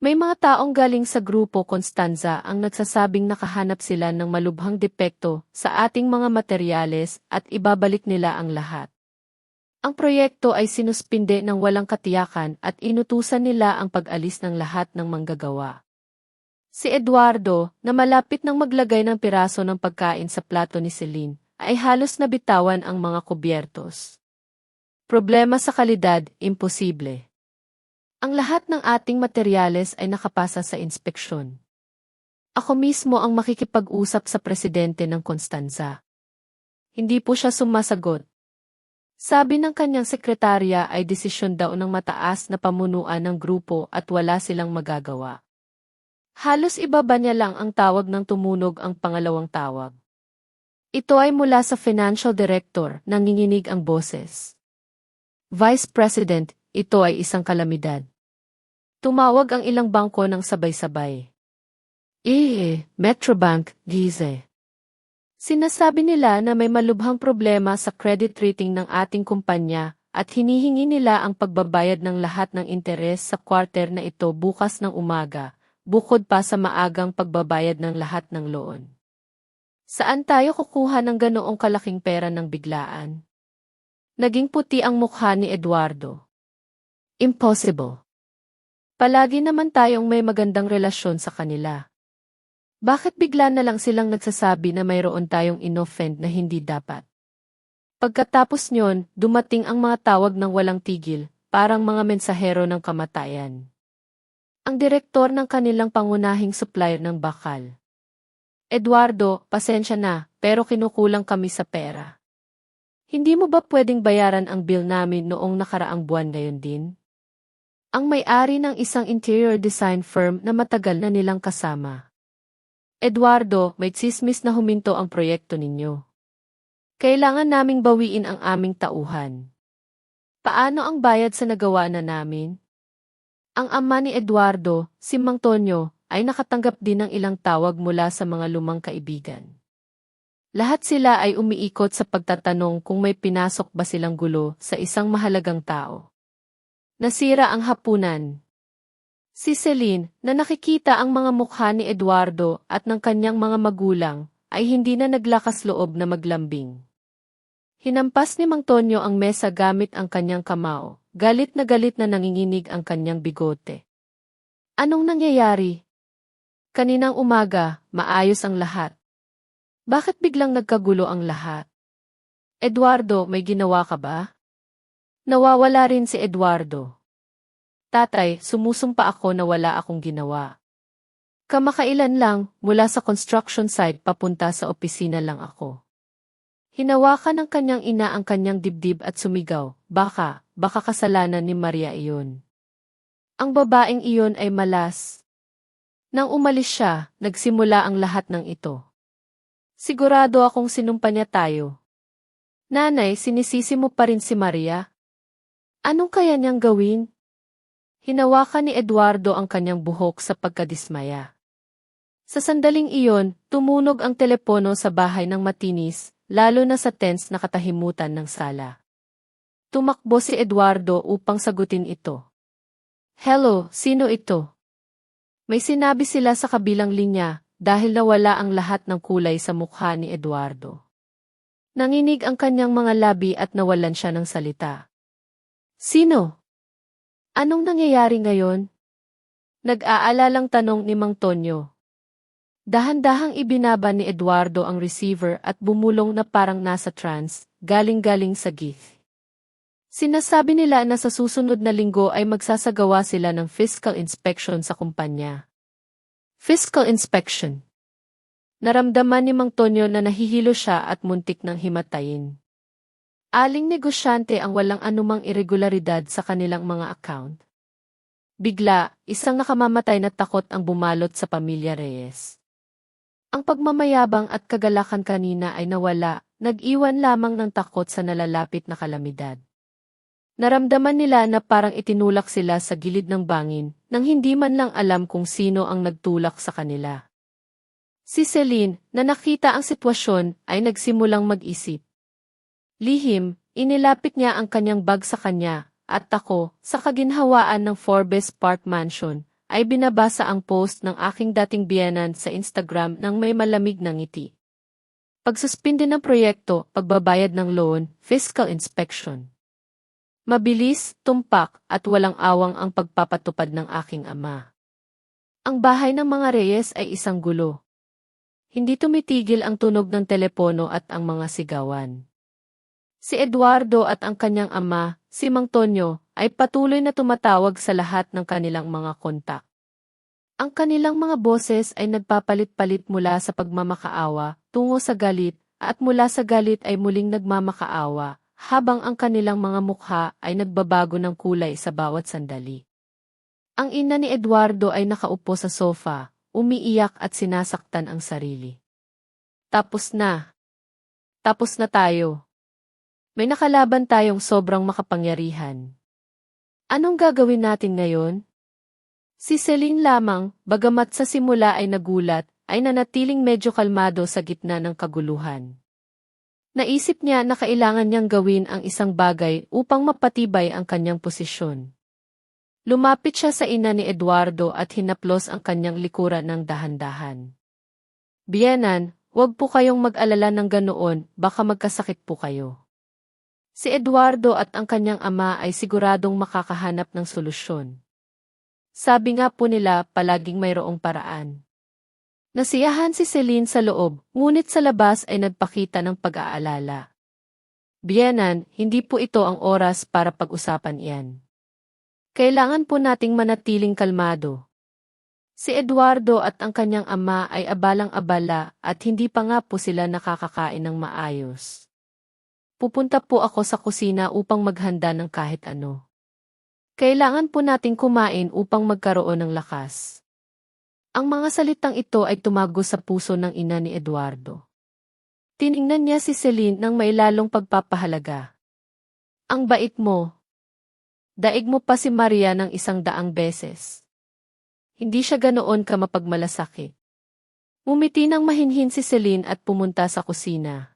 May mga taong galing sa grupo Constanza ang nagsasabing nakahanap sila ng malubhang depekto sa ating mga materyales at ibabalik nila ang lahat. Ang proyekto ay sinuspinde ng walang katiyakan at inutusan nila ang pag-alis ng lahat ng manggagawa. Si Eduardo, na malapit nang maglagay ng piraso ng pagkain sa plato ni Celine, ay halos nabitawan ang mga kubyertos. Problema sa kalidad, imposible. Ang lahat ng ating materyales ay nakapasa sa inspeksyon. Ako mismo ang makikipag-usap sa presidente ng Constanza. Hindi po siya sumasagot. Sabi ng kanyang sekretarya ay desisyon daw ng mataas na pamunuan ng grupo at wala silang magagawa. Halos ibaba niya lang ang tawag nang tumunog ang pangalawang tawag. Ito ay mula sa financial director, nanginginig ang boses. Vice President, ito ay isang kalamidad. Tumawag ang ilang bangko ng sabay-sabay. Metrobank, Gize. Sinasabi nila na may malubhang problema sa credit rating ng ating kumpanya at hinihingi nila ang pagbabayad ng lahat ng interes sa quarter na ito bukas ng umaga, bukod pa sa maagang pagbabayad ng lahat ng loan. Saan tayo kukuha ng ganoong kalaking pera ng biglaan? Naging puti ang mukha ni Eduardo. Impossible. Palagi naman tayong may magandang relasyon sa kanila. Bakit bigla na lang silang nagsasabi na mayroon tayong inoffend na hindi dapat? Pagkatapos nyon, dumating ang mga tawag ng walang tigil, parang mga mensahero ng kamatayan. Ang direktor ng kanilang pangunahing supplier ng bakal. Eduardo, pasensya na, pero kinukulang kami sa pera. Hindi mo ba pwedeng bayaran ang bill namin noong nakaraang buwan ngayon din? Ang may-ari ng isang interior design firm na matagal na nilang kasama. Eduardo, may tsismis na huminto ang proyekto ninyo. Kailangan naming bawiin ang aming tauhan. Paano ang bayad sa nagawa na namin? Ang ama ni Eduardo, si Mang Tonyo, ay nakatanggap din ng ilang tawag mula sa mga lumang kaibigan. Lahat sila ay umiikot sa pagtatanong kung may pinasok ba silang gulo sa isang mahalagang tao. Nasira ang hapunan. Si Celine, na nakikita ang mga mukha ni Eduardo at ng kanyang mga magulang, ay hindi na naglakas loob na maglambing. Hinampas ni Mang Tonyo ang mesa gamit ang kanyang kamao, galit na nanginginig ang kanyang bigote. Anong nangyayari? Kaninang umaga, maayos ang lahat. Bakit biglang nagkagulo ang lahat? Eduardo, may ginawa ka ba? Nawawala rin si Eduardo. Tatay, sumusumpa ako na wala akong ginawa. Kamakailan lang, mula sa construction site papunta sa opisina lang ako. Hinawakan ng kanyang ina ang kanyang dibdib at sumigaw, baka kasalanan ni Maria iyon. Ang babaeng iyon ay malas. Nang umalis siya, nagsimula ang lahat ng ito. Sigurado akong sinumpa niya tayo. Nanay, sinisisi mo pa rin si Maria? Anong kaya niyang gawin? Hinawakan ni Eduardo ang kanyang buhok sa pagkadismaya. Sa sandaling iyon, tumunog ang telepono sa bahay ng matinis, lalo na sa tense na katahimutan ng sala. Tumakbo si Eduardo upang sagutin ito. Hello, sino ito? May sinabi sila sa kabilang linya, dahil nawala ang lahat ng kulay sa mukha ni Eduardo. Nanginig ang kanyang mga labi at nawalan siya ng salita. Sino? Anong nangyayari ngayon? Nag-aalalang tanong ni Mang Tonyo. Dahan-dahang ibinaba ni Eduardo ang receiver at bumulong na parang nasa trance, galing-galing sa gift. Sinasabi nila na sa susunod na linggo ay magsasagawa sila ng fiscal inspection sa kumpanya. Fiscal inspection. Naramdaman ni Mang Tonyo na nahihilo siya at muntik ng himatayin. Aling negosyante ang walang anumang irregularidad sa kanilang mga account. Bigla, isang nakamamatay na takot ang bumalot sa pamilya Reyes. Ang pagmamayabang at kagalakan kanina ay nawala, nag-iwan lamang ng takot sa nalalapit na kalamidad. Naramdaman nila na parang itinulak sila sa gilid ng bangin, nang hindi man lang alam kung sino ang nagtulak sa kanila. Si Celine, na nakita ang sitwasyon, ay nagsimulang mag-isip. Lihim, inilapit niya ang kanyang bag sa kanya, at ako, sa kaginhawaan ng Forbes Park Mansion, ay binabasa ang post ng aking dating biyenan sa Instagram nang may malamig na ngiti. Pagsuspinde ng proyekto, pagbabayad ng loan, fiscal inspection. Mabilis, tumpak, at walang awang ang pagpapatupad ng aking ama. Ang bahay ng mga Reyes ay isang gulo. Hindi tumitigil ang tunog ng telepono at ang mga sigawan. Si Eduardo at ang kanyang ama, si Mang Tonyo, ay patuloy na tumatawag sa lahat ng kanilang mga kontak. Ang kanilang mga boses ay nagpapalit-palit mula sa pagmamakaawa, tungo sa galit, at mula sa galit ay muling nagmamakaawa, habang ang kanilang mga mukha ay nagbabago ng kulay sa bawat sandali. Ang ina ni Eduardo ay nakaupo sa sofa, umiiyak at sinasaktan ang sarili. Tapos na. Tapos na tayo. May nakalaban tayong sobrang makapangyarihan. Anong gagawin natin ngayon? Si Celine lamang, bagamat sa simula ay nagulat, ay nanatiling medyo kalmado sa gitna ng kaguluhan. Naisip niya na kailangan niyang gawin ang isang bagay upang mapatibay ang kanyang posisyon. Lumapit siya sa ina ni Eduardo at hinaplos ang kanyang likuran ng dahan-dahan. Biyenan, huwag po kayong mag-alala ng ganoon, baka magkasakit po kayo. Si Eduardo at ang kanyang ama ay siguradong makakahanap ng solusyon. Sabi nga po nila palaging mayroong paraan. Nasiyahan si Celine sa loob, ngunit sa labas ay nagpakita ng pag-aalala. Biyenan, hindi po ito ang oras para pag-usapan iyan. Kailangan po nating manatiling kalmado. Si Eduardo at ang kanyang ama ay abalang-abala at hindi pa nga po sila nakakakain ng maayos. Pupunta po ako sa kusina upang maghanda ng kahit ano. Kailangan po nating kumain upang magkaroon ng lakas. Ang mga salitang ito ay tumago sa puso ng ina ni Eduardo. Tiningnan niya si Celine ng may lalong pagpapahalaga. Ang bait mo. Daig mo pa si Maria ng 100 beses. Hindi siya ganoon ka mapagmalasakit. Ngumiti ng mahinhin si Celine at pumunta sa kusina.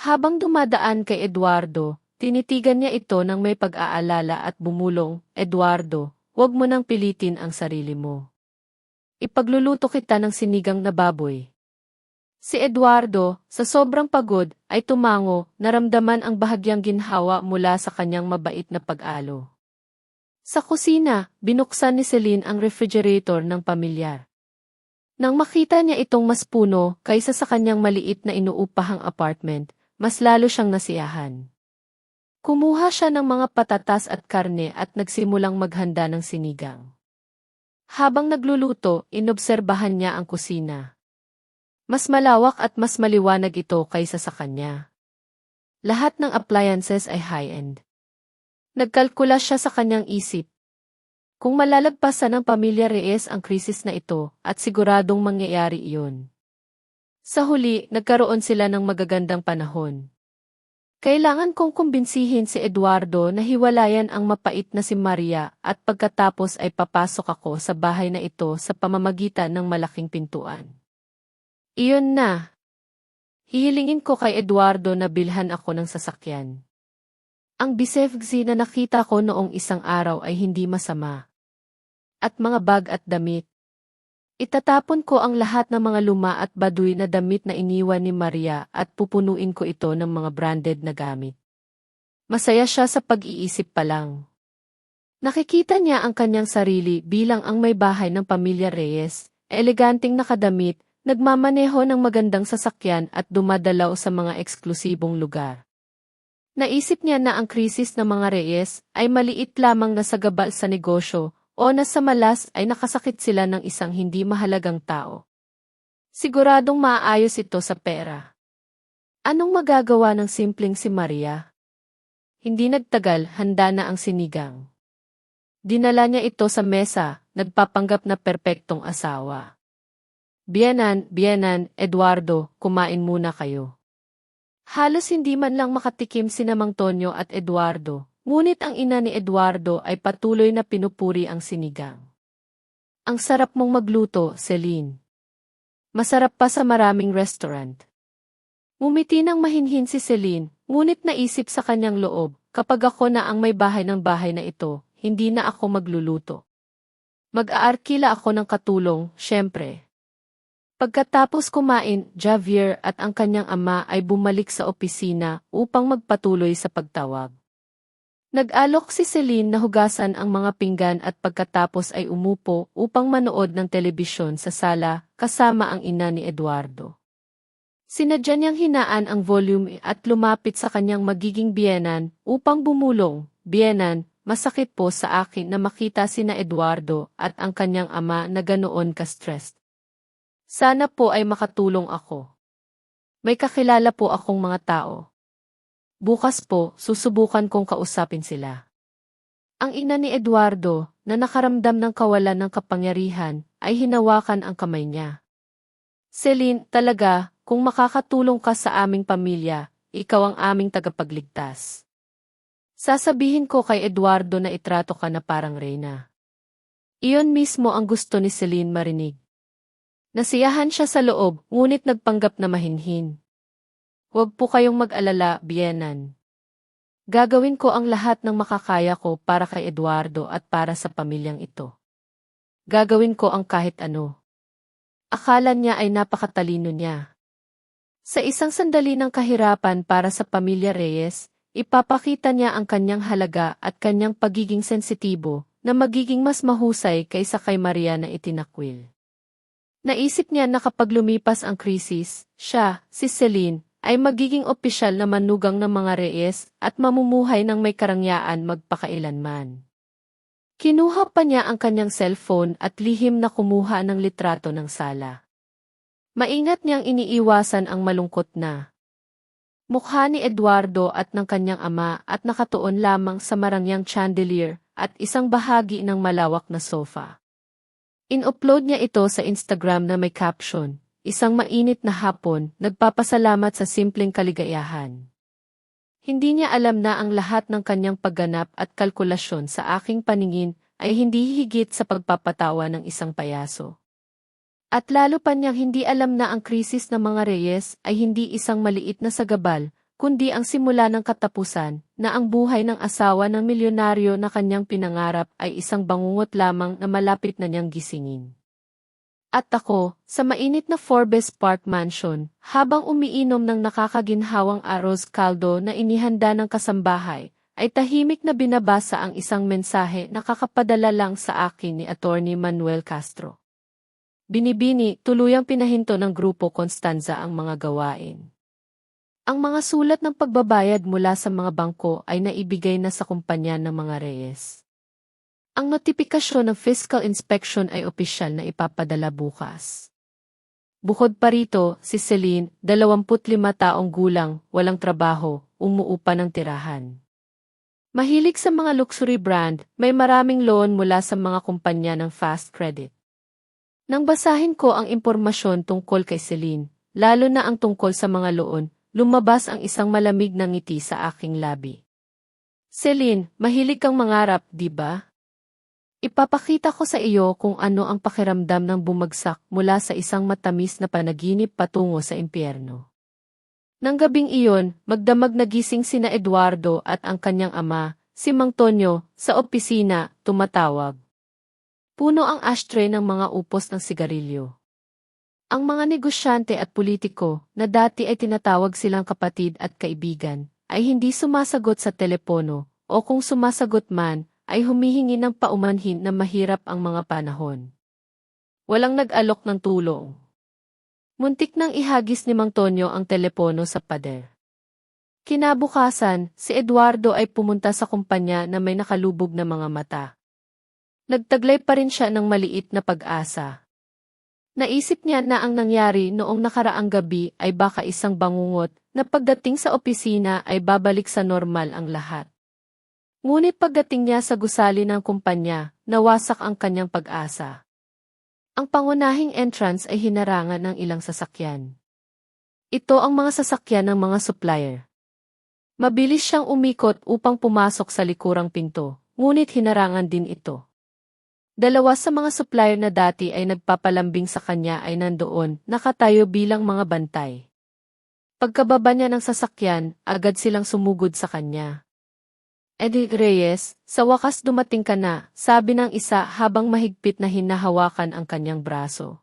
Habang dumadaan kay Eduardo, tinitigan niya ito ng may pag-aalala at bumulong, Eduardo, huwag mo nang pilitin ang sarili mo. Ipagluluto kita ng sinigang na baboy. Si Eduardo, sa sobrang pagod, ay tumango, naramdaman ang bahagyang ginhawa mula sa kanyang mabait na pag-alo. Sa kusina, binuksan ni Celine ang refrigerator ng pamilyar. Nang makita niya itong mas puno kaysa sa kanyang maliit na inuupahang apartment, mas lalo siyang nasiyahan. Kumuha siya ng mga patatas at karne at nagsimulang maghanda ng sinigang. Habang nagluluto, inobserbahan niya ang kusina. Mas malawak at mas maliwanag ito kaysa sa kanya. Lahat ng appliances ay high-end. Nagkalkula siya sa kanyang isip. Kung malalagpasan ng pamilya Reyes ang krisis na ito, at siguradong mangyayari iyon. Sa huli, nagkaroon sila ng magagandang panahon. Kailangan kong kumbinsihin si Eduardo na hiwalayan ang mapait na si Maria at pagkatapos ay papasok ako sa bahay na ito sa pamamagitan ng malaking pintuan. Iyon na. Hihilingin ko kay Eduardo na bilhan ako ng sasakyan. Ang bisefgzi na nakita ko noong isang araw ay hindi masama. At mga bag at damit. Itatapon ko ang lahat ng mga luma at baduy na damit na iniwan ni Maria at pupunuin ko ito ng mga branded na gamit. Masaya siya sa pag-iisip pa lang. Nakikita niya ang kanyang sarili bilang ang may bahay ng pamilya Reyes, eleganting nakadamit, nagmamaneho ng magandang sasakyan at dumadalaw sa mga eksklusibong lugar. Naisip niya na ang krisis ng mga Reyes ay maliit lamang na sagabal sa negosyo, o na sa malas ay nakasakit sila ng isang hindi mahalagang tao. Siguradong maayos ito sa pera. Anong magagawa ng simpleng si Maria? Hindi nagtagal, handa na ang sinigang. Dinala niya ito sa mesa, nagpapanggap na perpektong asawa. Biyenan, Eduardo, kumain muna kayo. Halos hindi man lang makatikim sina Mang Tonyo at Eduardo. Ngunit ang ina ni Eduardo ay patuloy na pinupuri ang sinigang. Ang sarap mong magluto, Celine. Masarap pa sa maraming restaurant. Ngumiti ng mahinhin si Celine, ngunit naisip sa kanyang loob, kapag ako na ang may bahay ng bahay na ito, hindi na ako magluluto. Mag-aarkila ako ng katulong, syempre. Pagkatapos kumain, Javier at ang kanyang ama ay bumalik sa opisina upang magpatuloy sa pagtawag. Nag-alok si Celine na hugasan ang mga pinggan at pagkatapos ay umupo upang manood ng telebisyon sa sala kasama ang ina ni Eduardo. Sinadya niyang hinaan ang volume at lumapit sa kanyang magiging biyenan upang bumulong. Biyenan, masakit po sa akin na makita sina Eduardo at ang kanyang ama na ganoon ka-stressed. Sana po ay makatulong ako. May kakilala po akong mga tao. Bukas po, susubukan kong kausapin sila. Ang ina ni Eduardo, na nakaramdam ng kawalan ng kapangyarihan, ay hinawakan ang kamay niya. Celine, talaga, kung makakatulong ka sa aming pamilya, ikaw ang aming tagapagligtas. Sasabihin ko kay Eduardo na itrato ka na parang reyna. Iyon mismo ang gusto ni Celine marinig. Nasiyahan siya sa loob, ngunit nagpanggap na mahinhin. Huwag po kayong mag-alala, biyenan. Gagawin ko ang lahat ng makakaya ko para kay Eduardo at para sa pamilyang ito. Gagawin ko ang kahit ano. Akala niya ay napakatalino niya. Sa isang sandali ng kahirapan para sa pamilya Reyes, ipapakita niya ang kanyang halaga at kanyang pagiging sensitibo na magiging mas mahusay kaysa kay Maria na itinakwil. Naisip niya na kapag lumipas ang krisis, siya, si Celine, ay magiging opisyal na manugang ng mga Reyes at mamumuhay ng may karangyaan magpakailanman. Kinuha pa niya ang kanyang cellphone at lihim na kumuha ng litrato ng sala. Maingat niyang iniiwasan ang malungkot na mukha ni Eduardo at ng kanyang ama at nakatuon lamang sa marangyang chandelier at isang bahagi ng malawak na sofa. In-upload niya ito sa Instagram na may caption, "Isang mainit na hapon, nagpapasalamat sa simpleng kaligayahan." Hindi niya alam na ang lahat ng kanyang pagganap at kalkulasyon sa aking paningin ay hindi higit sa pagpapatawa ng isang payaso. At lalo pa niyang hindi alam na ang krisis ng mga Reyes ay hindi isang maliit na sagabal, kundi ang simula ng katapusan, na ang buhay ng asawa ng milyonaryo na kanyang pinangarap ay isang bangungot lamang na malapit na niyang gisingin. At ako, sa mainit na Forbes Park Mansion, habang umiinom ng nakakaginhawang arroz caldo na inihanda ng kasambahay, ay tahimik na binabasa ang isang mensahe na kakapadala lang sa akin ni Attorney Manuel Castro. Binibini, tuluyang pinahinto ng Grupo Constanza ang mga gawain. Ang mga sulat ng pagbabayad mula sa mga bangko ay naibigay na sa kumpanya ng mga Reyes. Ang notifikasyon ng fiscal inspection ay opisyal na ipapadala bukas. Bukod pa rito, si Celine, 25 taong gulang, walang trabaho, umuupa ng tirahan. Mahilig sa mga luxury brand, may maraming loan mula sa mga kumpanya ng fast credit. Nang basahin ko ang impormasyon tungkol kay Celine, lalo na ang tungkol sa mga loan, lumabas ang isang malamig na ngiti sa aking labi. Celine, mahilig kang mangarap, di ba? Ipapakita ko sa iyo kung ano ang pakiramdam ng bumagsak mula sa isang matamis na panaginip patungo sa impyerno. Nang gabing iyon, magdamag nagising sina Eduardo at ang kanyang ama, si Mang Tonyo, sa opisina, tumatawag. Puno ang ashtray ng mga upos ng sigarilyo. Ang mga negosyante at politiko, na dati ay tinatawag silang kapatid at kaibigan, ay hindi sumasagot sa telepono, o kung sumasagot man, ay humihingi ng paumanhin na mahirap ang mga panahon. Walang nag-alok ng tulong. Muntik nang ihagis ni Mang Tonyo ang telepono sa pader. Kinabukasan, si Eduardo ay pumunta sa kumpanya na may nakalubog na mga mata. Nagtaglay pa rin siya ng maliit na pag-asa. Naisip niya na ang nangyari noong nakaraang gabi ay baka isang bangungot na pagdating sa opisina ay babalik sa normal ang lahat. Ngunit pagdating niya sa gusali ng kumpanya, nawasak ang kanyang pag-asa. Ang pangunahing entrance ay hinarangan ng ilang sasakyan. Ito ang mga sasakyan ng mga supplier. Mabilis siyang umikot upang pumasok sa likurang pinto, ngunit hinarangan din ito. Dalawa sa mga supplier na dati ay nagpapalambing sa kanya ay nandoon, nakatayo bilang mga bantay. Pagkababa niya ng sasakyan, agad silang sumugod sa kanya. Eddie Reyes, sa wakas dumating ka na, sabi ng isa habang mahigpit na hinahawakan ang kanyang braso.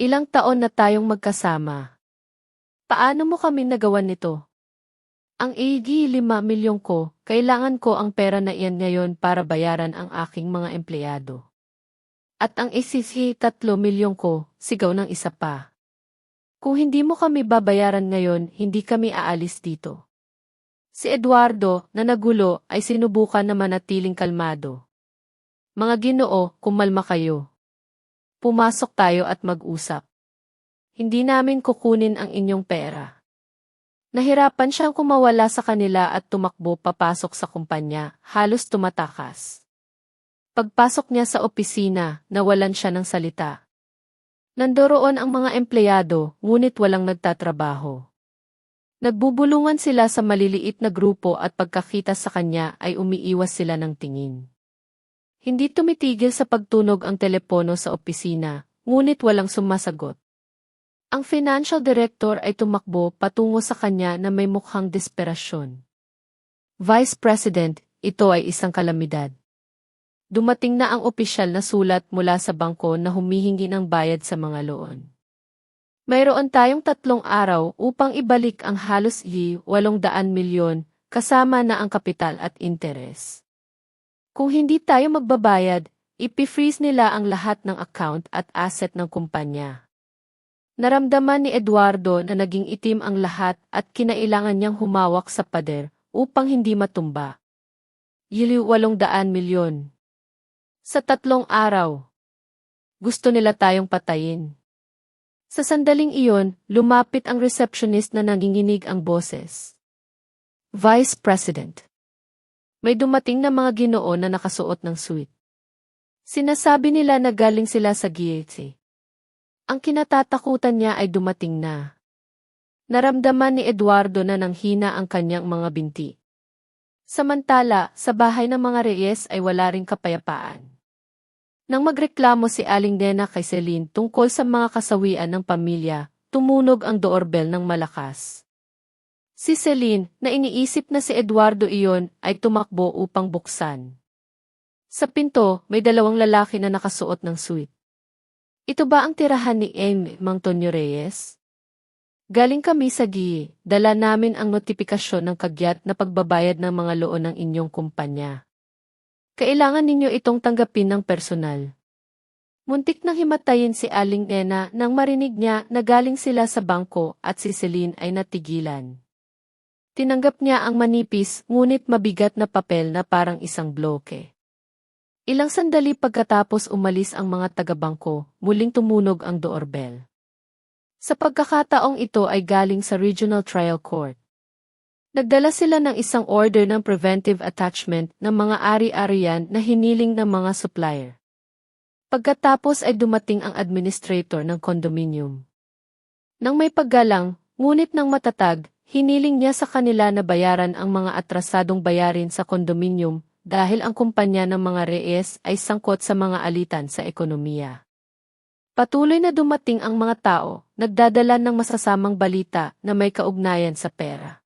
Ilang taon na tayong magkasama. Paano mo kami nagawan nito? Ang igi 5 milyon ko, kailangan ko ang pera na iyan ngayon para bayaran ang aking mga empleyado. At ang isisi 3 milyon ko, sigaw ng isa pa. Kung hindi mo kami babayaran ngayon, hindi kami aalis dito. Si Eduardo, na nagulo, ay sinubukan na manatiling kalmado. Mga Ginoo, kumalma kayo. Pumasok tayo at mag-usap. Hindi namin kukunin ang inyong pera. Nahirapan siyang kumawala sa kanila at tumakbo papasok sa kumpanya, halos tumatakas. Pagpasok niya sa opisina, nawalan siya ng salita. Nandoroon ang mga empleyado, ngunit walang nagtatrabaho. Nagbubulungan sila sa maliliit na grupo at pagkakita sa kanya ay umiiwas sila ng tingin. Hindi tumitigil sa pagtunog ang telepono sa opisina, ngunit walang sumasagot. Ang financial director ay tumakbo patungo sa kanya na may mukhang desperasyon. Vice President, ito ay isang kalamidad. Dumating na ang opisyal na sulat mula sa bangko na humihingi ng bayad sa mga loan. Mayroon tayong 3 araw upang ibalik ang halos 800 milyon kasama na ang kapital at interes. Kung hindi tayo magbabayad, ipi-freeze nila ang lahat ng account at asset ng kumpanya. Naramdaman ni Eduardo na naging itim ang lahat at kinailangan niyang humawak sa pader upang hindi matumba. 800 milyon. Sa 3 araw. Gusto nila tayong patayin. Sa sandaling iyon, lumapit ang receptionist na nanginginig ang boses. Vice President. May dumating na mga Ginoo na nakasuot ng suit. Sinasabi nila na galing sila sa GHC. Ang kinatatakutan niya ay dumating na. Naramdaman ni Eduardo na nanghina ang kanyang mga binti. Samantala, sa bahay ng mga Reyes ay wala ring kapayapaan. Nang magreklamo si Aling Nena kay Celine tungkol sa mga kasawian ng pamilya, tumunog ang doorbell ng malakas. Si Celine, na iniisip na si Eduardo iyon, ay tumakbo upang buksan. Sa pinto, may 2 lalaki na nakasuot ng suit. Ito ba ang tirahan ni Mang Tonyo Reyes? Galing kami sa GI, dala namin ang notifikasyon ng kagyat na pagbabayad ng mga loon ng inyong kumpanya. Kailangan ninyo itong tanggapin ng personal. Muntik nang himatayin si Aling Nena nang marinig niya na galing sila sa bangko at si Celine ay natigilan. Tinanggap niya ang manipis ngunit mabigat na papel na parang isang bloke. Ilang sandali pagkatapos umalis ang mga taga-bangko, muling tumunog ang doorbell. Sa pagkakataong ito ay galing sa Regional Trial Court. Nagdala sila ng isang order ng preventive attachment ng mga ari-arian na hiniling ng mga supplier. Pagkatapos ay dumating ang administrator ng condominium. Nang may paggalang, ngunit ng matatag, hiniling niya sa kanila na bayaran ang mga atrasadong bayarin sa condominium dahil ang kumpanya ng mga Reyes ay sangkot sa mga alitan sa ekonomiya. Patuloy na dumating ang mga tao, nagdadala ng masasamang balita na may kaugnayan sa pera.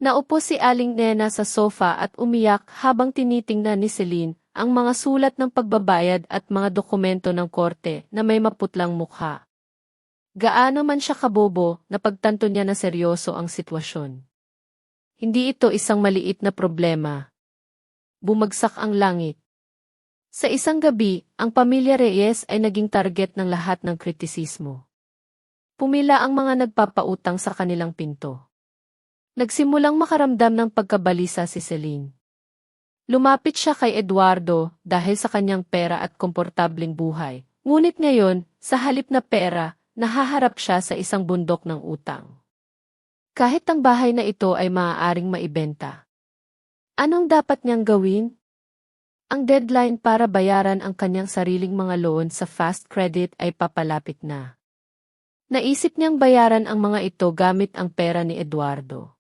Naupo si Aling Nena sa sofa at umiyak habang tinitingnan ni Celine ang mga sulat ng pagbabayad at mga dokumento ng korte na may maputlang mukha. Gaano man siya kabobo, napagtanto niya na seryoso ang sitwasyon. Hindi ito isang maliit na problema. Bumagsak ang langit. Sa isang gabi, ang pamilya Reyes ay naging target ng lahat ng kritisismo. Pumila ang mga nagpapautang sa kanilang pinto. Nagsimulang makaramdam ng pagkabalisa si Celine. Lumapit siya kay Eduardo dahil sa kanyang pera at komportabling buhay. Ngunit ngayon, sa halip na pera, nahaharap siya sa isang bundok ng utang. Kahit ang bahay na ito ay maaaring maibenta. Anong dapat niyang gawin? Ang deadline para bayaran ang kanyang sariling mga loan sa fast credit ay papalapit na. Naisip niyang bayaran ang mga ito gamit ang pera ni Eduardo.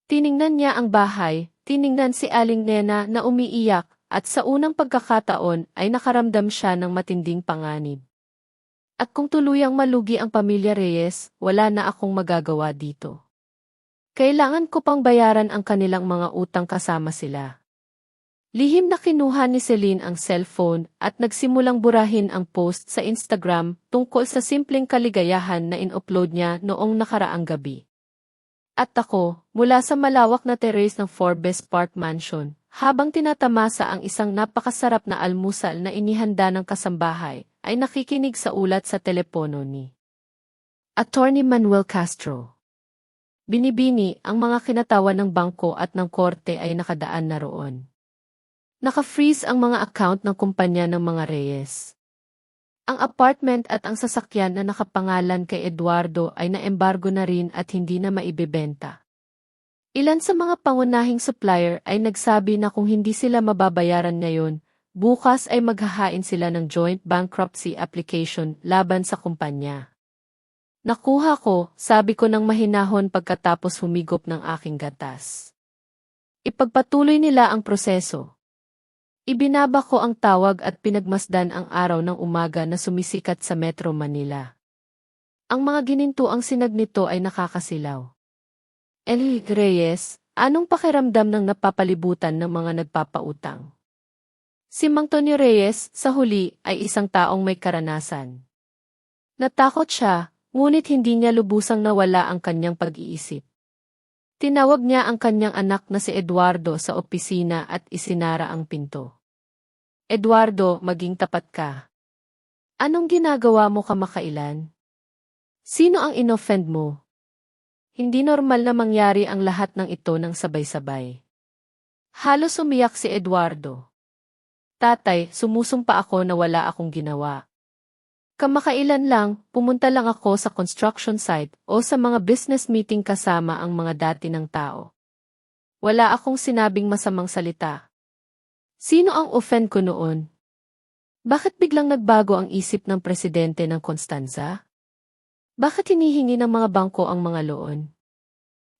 Tiningnan niya ang bahay, tiningnan si Aling Nena na umiiyak, at sa unang pagkakataon ay nakaramdam siya ng matinding panganib. At kung tuluyang malugi ang pamilya Reyes, wala na akong magagawa dito. Kailangan ko pang bayaran ang kanilang mga utang kasama sila. Lihim na kinuha ni Celine ang cellphone at nagsimulang burahin ang post sa Instagram tungkol sa simpleng kaligayahan na in-upload niya noong nakaraang gabi. At ako, mula sa malawak na terrace ng Forbes Park Mansion, habang tinatamasa ang isang napakasarap na almusal na inihanda ng kasambahay, ay nakikinig sa ulat sa telepono ni Attorney Manuel Castro. Binibini, ang mga kinatawan ng bangko at ng korte ay nakadaan na roon. Naka-freeze ang mga account ng kumpanya ng mga Reyes. Ang apartment at ang sasakyan na nakapangalan kay Eduardo ay naembargo na rin at hindi na maibebenta. Ilan sa mga pangunahing supplier ay nagsabi na kung hindi sila mababayaran ngayon, bukas ay maghahain sila ng joint bankruptcy application laban sa kumpanya. Nakuha ko, sabi ko ng mahinahon pagkatapos humigop ng aking gatas. Ipagpatuloy nila ang proseso. Ibinaba ko ang tawag at pinagmasdan ang araw ng umaga na sumisikat sa Metro Manila. Ang mga ginintuang sinag nito ay nakakasilaw. El Reyes, anong pakiramdam ng napapalibutan ng mga nagpapautang? Si Mang Tonyo Reyes, sa huli, ay isang taong may karanasan. Natakot siya, ngunit hindi niya lubusang nawala ang kanyang pag-iisip. Tinawag niya ang kanyang anak na si Eduardo sa opisina at isinara ang pinto. Eduardo, maging tapat ka. Anong ginagawa mo kamakailan? Sino ang inoffend mo? Hindi normal na mangyari ang lahat ng ito ng sabay-sabay. Halos umiyak si Eduardo. Tatay, sumusumpa ako na wala akong ginawa. Kamakailan lang, pumunta lang ako sa construction site o sa mga business meeting kasama ang mga dati ng tao. Wala akong sinabing masamang salita. Sino ang offend ko noon? Bakit biglang nagbago ang isip ng presidente ng Constanza? Bakit hinihingi ng mga bangko ang mga loon?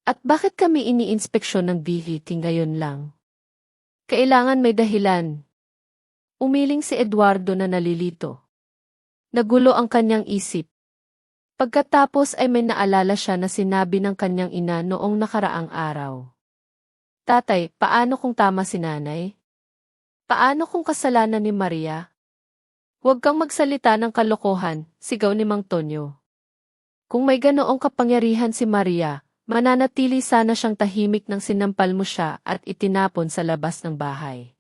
At bakit kami iniinspeksyon ng BVT ngayon lang? Kailangan may dahilan. Umiling si Eduardo na nalilito. Nagulo ang kanyang isip. Pagkatapos ay may naalala siya na sinabi ng kanyang ina noong nakaraang araw. Tatay, paano kung tama si nanay? Paano kung kasalanan ni Maria? Huwag kang magsalita ng kalokohan, sigaw ni Mang Tonyo. Kung may ganoong kapangyarihan si Maria, mananatili sana siyang tahimik nang sinampal mo siya at itinapon sa labas ng bahay.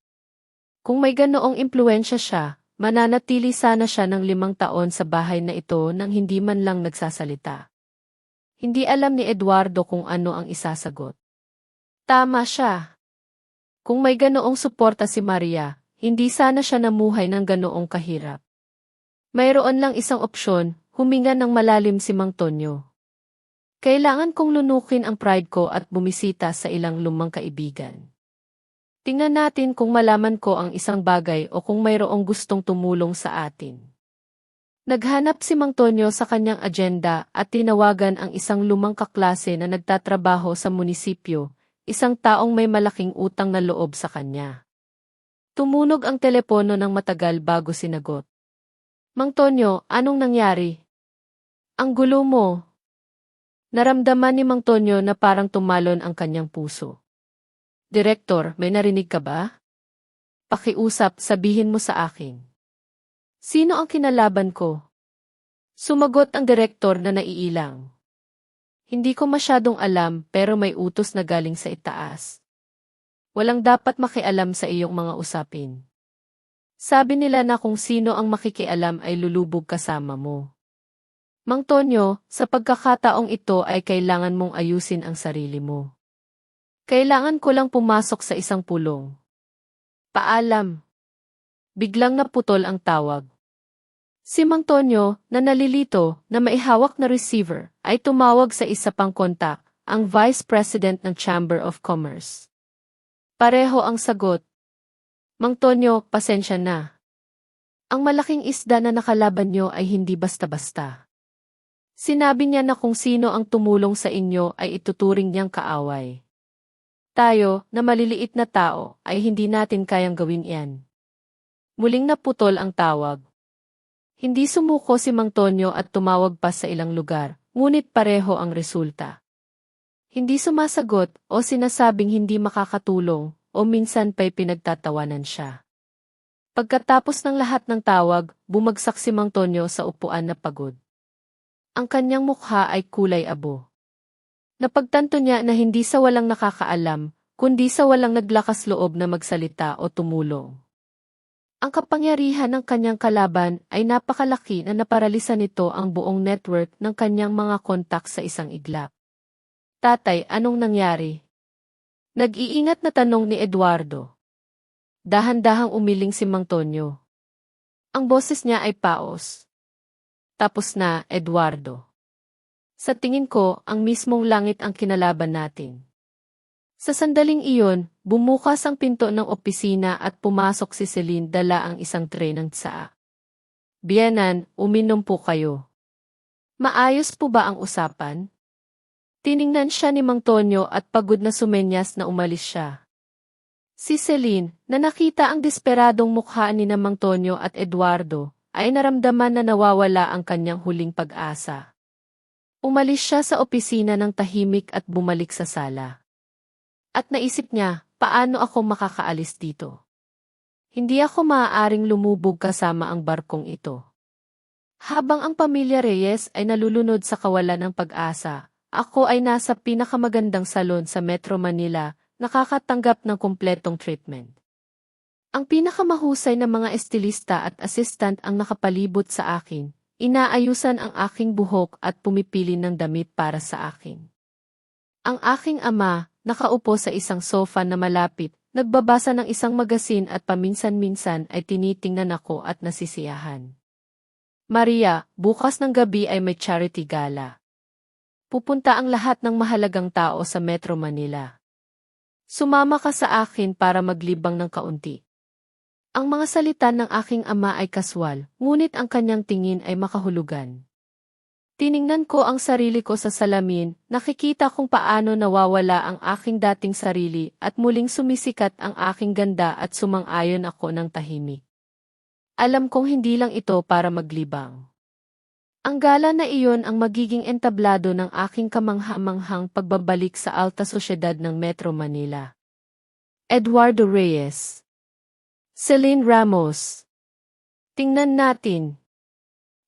Kung may ganoong impluwensya siya, mananatili sana siya ng 5 taon sa bahay na ito nang hindi man lang nagsasalita. Hindi alam ni Eduardo kung ano ang isasagot. Tama siya. Kung may ganoong suporta si Maria, hindi sana siya namuhay ng ganoong kahirap. Mayroon lang isang opsyon, huminga ng malalim si Mang Tonyo. Kailangan kong lunukin ang pride ko at bumisita sa ilang lumang kaibigan. Tingnan natin kung malaman ko ang isang bagay o kung mayroong gustong tumulong sa atin. Naghanap si Mang Tonyo sa kanyang agenda at tinawagan ang isang lumang kaklase na nagtatrabaho sa munisipyo, isang taong may malaking utang na loob sa kanya. Tumunog ang telepono ng matagal bago sinagot. Mang Tonyo, anong nangyari? Ang gulo mo. Naramdaman ni Mang Tonyo na parang tumalon ang kanyang puso. Direktor, may narinig ka ba? Pakiusap, sabihin mo sa akin. Sino ang kinalaban ko? Sumagot ang direktor na naiilang. Hindi ko masyadong alam pero may utos na galing sa itaas. Walang dapat makialam sa iyong mga usapin. Sabi nila na kung sino ang makikialam ay lulubog kasama mo. Mang Tonyo, sa pagkakataong ito ay kailangan mong ayusin ang sarili mo. Kailangan ko lang pumasok sa isang pulong. Paalam. Biglang naputol ang tawag. Si Mang Tonyo, na nalilito, na maihawak na receiver, ay tumawag sa isa pang kontak, ang Vice President ng Chamber of Commerce. Pareho ang sagot. Mang Tonyo, pasensya na. Ang malaking isda na nakalaban nyo ay hindi basta-basta. Sinabi niya na kung sino ang tumulong sa inyo ay ituturing niyang kaaway. Tayo, na maliliit na tao, ay hindi natin kayang gawin iyan. Muling naputol ang tawag. Hindi sumuko si Mang Tonyo at tumawag pa sa ilang lugar, ngunit pareho ang resulta. Hindi sumasagot o sinasabing hindi makakatulong o minsan pa'y pinagtatawanan siya. Pagkatapos ng lahat ng tawag, bumagsak si Mang Tonyo sa upuan na pagod. Ang kanyang mukha ay kulay abo. Napagtanto niya na hindi sa walang nakakaalam, kundi sa walang naglakas loob na magsalita o tumulong. Ang kapangyarihan ng kanyang kalaban ay napakalaki na naparalisa nito ang buong network ng kanyang mga kontak sa isang iglap. Tatay, anong nangyari? Nag-iingat na tanong ni Eduardo. Dahan-dahang umiling si Mang Tonyo. Ang boses niya ay paos. Tapos na, Eduardo. Sa tingin ko, ang mismong langit ang kinalaban natin. Sa sandaling iyon, bumukas ang pinto ng opisina at pumasok si Celine dala ang isang tray ng tsaa. Biyenan, uminom po kayo. Maayos po ba ang usapan? Tiningnan siya ni Mang Tonyo at pagod na sumenyas na umalis siya. Si Celine, na nakita ang desperadong mukha ni na Mang Tonyo at Eduardo, ay naramdaman na nawawala ang kanyang huling pag-asa. Umalis siya sa opisina ng tahimik at bumalik sa sala. At naisip niya, paano ako makakaalis dito? Hindi ako maaaring lumubog kasama ang barkong ito. Habang ang pamilya Reyes ay nalulunod sa kawalan ng pag-asa, ako ay nasa pinakamagandang salon sa Metro Manila, nakakatanggap ng kumpletong treatment. Ang pinakamahusay na mga estilista at assistant ang nakapalibot sa akin, inaayusan ang aking buhok at pumipili ng damit para sa akin. Ang aking ama, nakaupo sa isang sofa na malapit, nagbabasa ng isang magasin at paminsan-minsan ay tinitingnan ako at nasisiyahan. Maria, bukas ng gabi ay may charity gala. Pupunta ang lahat ng mahalagang tao sa Metro Manila. Sumama ka sa akin para maglibang ng kaunti. Ang mga salita ng aking ama ay kaswal, ngunit ang kanyang tingin ay makahulugan. Tiningnan ko ang sarili ko sa salamin, nakikita kung paano nawawala ang aking dating sarili at muling sumisikat ang aking ganda at sumang-ayon ako ng tahimik. Alam kong hindi lang ito para maglibang. Ang gala na iyon ang magiging entablado ng aking kamangha-manghang pagbabalik sa alta sosyedad ng Metro Manila. Eduardo Reyes. Celine Ramos. Tingnan natin.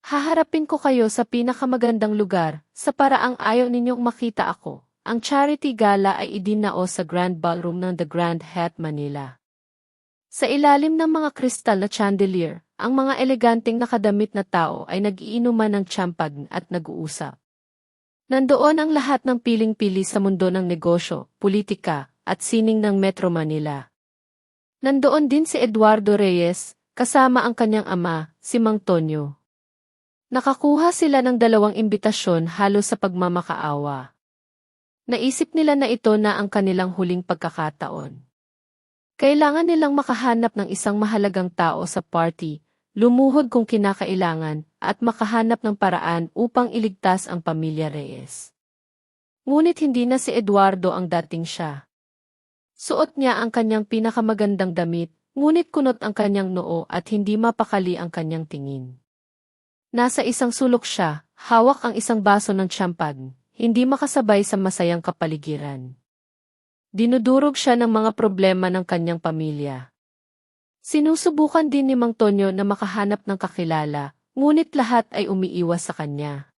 Haharapin ko kayo sa pinakamagandang lugar, sa paraang ayaw ninyong makita ako. Ang charity gala ay idinao sa Grand Ballroom ng The Grand Hyatt Manila. Sa ilalim ng mga kristal na chandelier, ang mga eleganteng nakadamit na tao ay nag-iinuman ng champagne at nag-uusap. Nandoon ang lahat ng piling-pili sa mundo ng negosyo, politika, at sining ng Metro Manila. Nandoon din si Eduardo Reyes, kasama ang kanyang ama, si Mang Tonyo. Nakakuha sila ng 2 imbitasyon halos sa pagmamakaawa. Naisip nila na ito na ang kanilang huling pagkakataon. Kailangan nilang makahanap ng isang mahalagang tao sa party, lumuhod kung kinakailangan, at makahanap ng paraan upang iligtas ang pamilya Reyes. Ngunit hindi na si Eduardo ang dating siya. Suot niya ang kanyang pinakamagandang damit, ngunit kunot ang kanyang noo at hindi mapakali ang kanyang tingin. Nasa isang sulok siya, hawak ang isang baso ng champagne, hindi makasabay sa masayang kapaligiran. Dinudurog siya ng mga problema ng kanyang pamilya. Sinusubukan din ni Mang Tonyo na makahanap ng kakilala, ngunit lahat ay umiiwas sa kanya.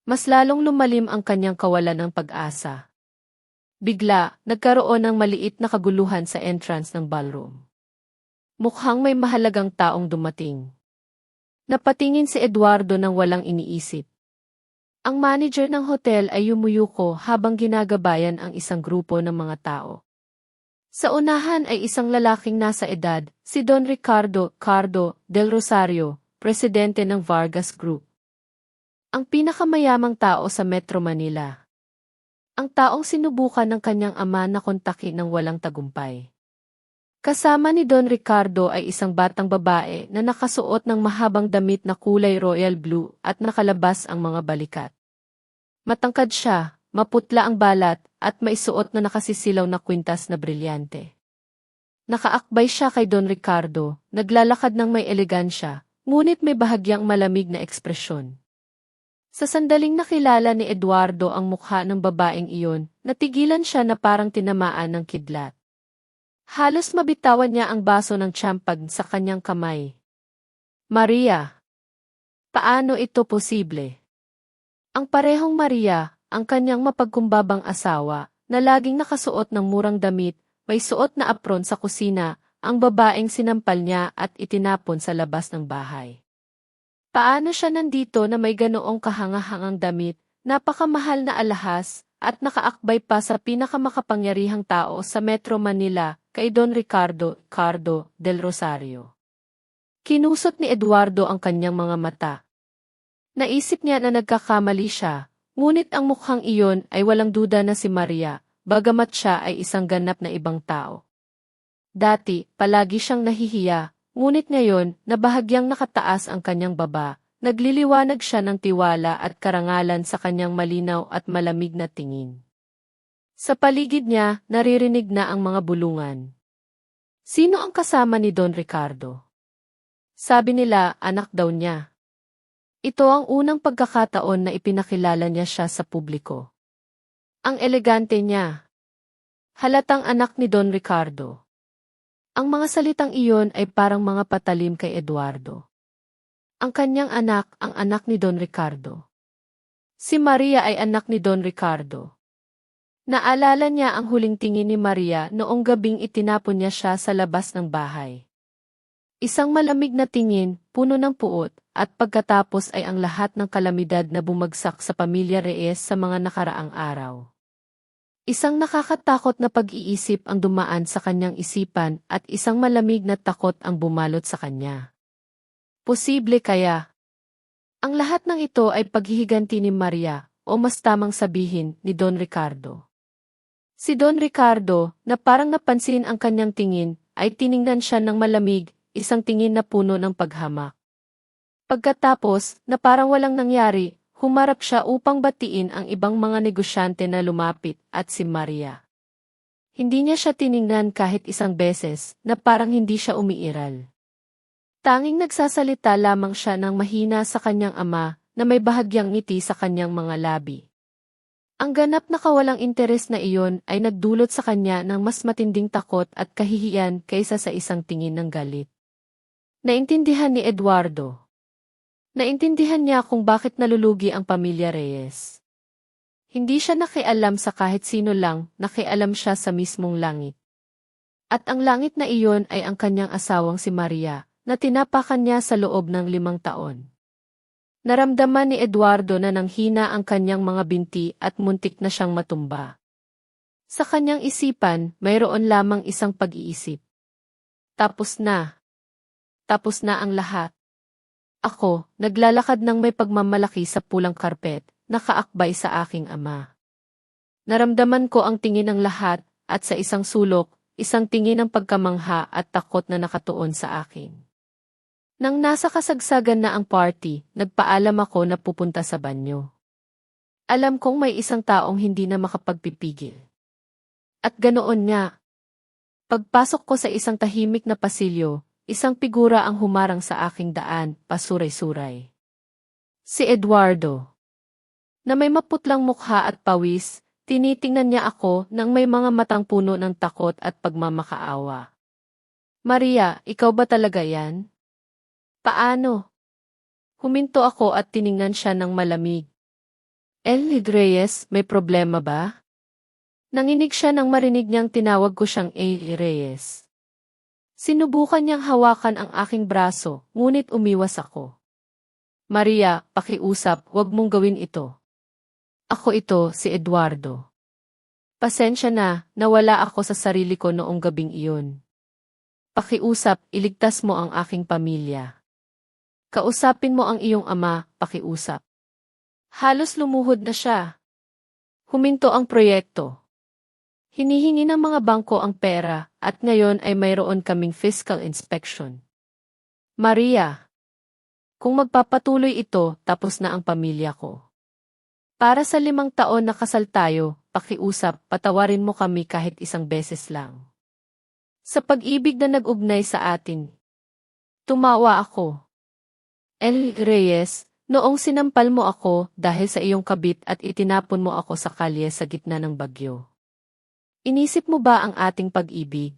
Mas lalong lumalim ang kanyang kawalan ng pag-asa. Bigla, nagkaroon ng maliit na kaguluhan sa entrance ng ballroom. Mukhang may mahalagang taong dumating. Napatingin si Eduardo nang walang iniisip. Ang manager ng hotel ay yumuyuko habang ginagabayan ang isang grupo ng mga tao. Sa unahan ay isang lalaking nasa edad, si Don Ricardo Cardo del Rosario, presidente ng Vargas Group. Ang pinakamayamang tao sa Metro Manila. Ang taong sinubukan ng kanyang ama na kontakin ng walang tagumpay. Kasama ni Don Ricardo ay isang batang babae na nakasuot ng mahabang damit na kulay royal blue at nakalabas ang mga balikat. Matangkad siya, maputla ang balat, at may suot na nakasisilaw na kwintas na brilyante. Nakaakbay siya kay Don Ricardo, naglalakad ng may elegansya, ngunit may bahagyang malamig na ekspresyon. Sa sandaling nakilala ni Eduardo ang mukha ng babaeng iyon, natigilan siya na parang tinamaan ng kidlat. Halos mabitawan niya ang baso ng champagne sa kanyang kamay. Maria! Paano ito posible? Ang parehong Maria, ang kanyang mapagkumbabang asawa, na laging nakasuot ng murang damit, may suot na apron sa kusina, ang babaeng sinampal niya at itinapon sa labas ng bahay. Paano siya nandito na may ganoong kahangahangang damit, napakamahal na alahas, at nakaakbay pa sa pinakamakapangyarihang tao sa Metro Manila, kay Don Ricardo del Rosario? Kinusot ni Eduardo ang kanyang mga mata. Naisip niya na nagkakamali siya, ngunit ang mukhang iyon ay walang duda na si Maria, bagamat siya ay isang ganap na ibang tao. Dati, palagi siyang nahihiya, ngunit ngayon, na bahagyang nakataas ang kanyang baba, nagliliwanag siya ng tiwala at karangalan sa kanyang malinaw at malamig na tingin. Sa paligid niya, naririnig na ang mga bulungan. Sino ang kasama ni Don Ricardo? Sabi nila, anak daw niya. Ito ang unang pagkakataon na ipinakilala niya siya sa publiko. Ang elegante niya. Halatang anak ni Don Ricardo. Ang mga salitang iyon ay parang mga patalim kay Eduardo. Ang kanyang anak, ang anak ni Don Ricardo. Si Maria ay anak ni Don Ricardo. Naalala niya ang huling tingin ni Maria noong gabing itinapon niya siya sa labas ng bahay. Isang malamig na tingin, puno ng puot, at pagkatapos ay ang lahat ng kalamidad na bumagsak sa pamilya Reyes sa mga nakaraang araw. Isang nakakatakot na pag-iisip ang dumaan sa kanyang isipan at isang malamig na takot ang bumalot sa kanya. Posible kaya? Ang lahat ng ito ay paghihiganti ni Maria, o mas tamang sabihin, ni Don Ricardo. Si Don Ricardo, na parang napansin ang kanyang tingin, ay tiningnan siya ng malamig, isang tingin na puno ng paghamak. Pagkatapos, na parang walang nangyari, humarap siya upang batiin ang ibang mga negosyante na lumapit at si Maria. Hindi niya siya tiningnan kahit isang beses, na parang hindi siya umiiral. Tanging nagsasalita lamang siya ng mahina sa kanyang ama, na may bahagyang ngiti sa kanyang mga labi. Ang ganap na kawalang interes na iyon ay nagdulot sa kanya ng mas matinding takot at kahihiyan kaysa sa isang tingin ng galit. Naintindihan ni Eduardo. Naintindihan niya kung bakit nalulugi ang pamilya Reyes. Hindi siya nakialam sa kahit sino lang, nakialam siya sa mismong langit. At ang langit na iyon ay ang kanyang asawang si Maria, na tinapakan niya sa loob ng 5 taon. Naramdaman ni Eduardo na nanghina ang kanyang mga binti at muntik na siyang matumba. Sa kanyang isipan, mayroon lamang isang pag-iisip. Tapos na. Tapos na ang lahat. Ako, naglalakad ng may pagmamalaki sa pulang karpet, nakaakbay sa aking ama. Naramdaman ko ang tingin ng lahat, at sa isang sulok, isang tingin ng pagkamangha at takot na nakatuon sa akin. Nang nasa kasagsagan na ang party, nagpaalam ako na pupunta sa banyo. Alam kong may isang taong hindi na makapagpipigil. At ganoon nga. Pagpasok ko sa isang tahimik na pasilyo, isang figura ang humarang sa aking daan, pasuray-suray. Si Eduardo. Na may maputlang mukha at pawis, tinitingnan niya ako nang may mga matang puno ng takot at pagmamakaawa. Maria, ikaw ba talaga yan? Paano? Huminto ako at tiningnan siya ng malamig. Reyes, may problema ba? Nanginig siya nang marinig niyang tinawag ko siyang Reyes. Sinubukan niyang hawakan ang aking braso, ngunit umiwas ako. Maria, pakiusap, huwag mong gawin ito. Ako ito, si Eduardo. Pasensya na, nawala ako sa sarili ko noong gabing iyon. Pakiusap, iligtas mo ang aking pamilya. Kausapin mo ang iyong ama, pakiusap. Halos lumuhod na siya. Huminto ang proyekto. Hinihingi ng mga bangko ang pera, at ngayon ay mayroon kaming fiscal inspection. Maria, kung magpapatuloy ito, tapos na ang pamilya ko. Para sa 5 taon na kasal tayo, pakiusap, patawarin mo kami kahit isang beses lang. Sa pag-ibig na nag-ugnay sa atin. Tumawa ako. Reyes, noong sinampal mo ako dahil sa iyong kabit at itinapon mo ako sa kalye sa gitna ng bagyo. Inisip mo ba ang ating pag-ibig?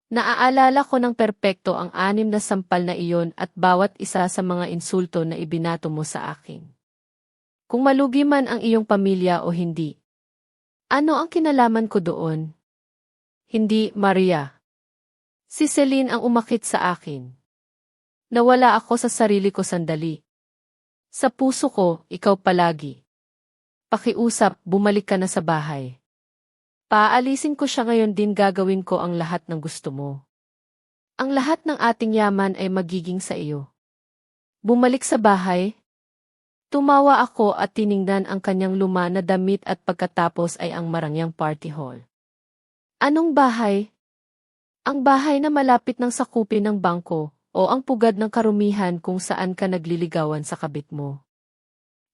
Naaalala ko ng perpekto ang 6 na sampal na iyon at bawat isa sa mga insulto na ibinato mo sa akin. Kung malugi man ang iyong pamilya o hindi. Ano ang kinalaman ko doon? Hindi, Maria. Si Celine ang umakit sa akin. Nawala ako sa sarili ko sandali. Sa puso ko, ikaw palagi. Pakiusap, bumalik ka na sa bahay. Paalisin ko siya ngayon din gagawin ko ang lahat ng gusto mo. Ang lahat ng ating yaman ay magiging sa iyo. Bumalik sa bahay? Tumawa ako at tiningnan ang kanyang luma na damit at pagkatapos ay ang marangyang party hall. Anong bahay? Ang bahay na malapit ng sakupin ng bangko o ang pugad ng karumihan kung saan ka nagliligawan sa kabit mo.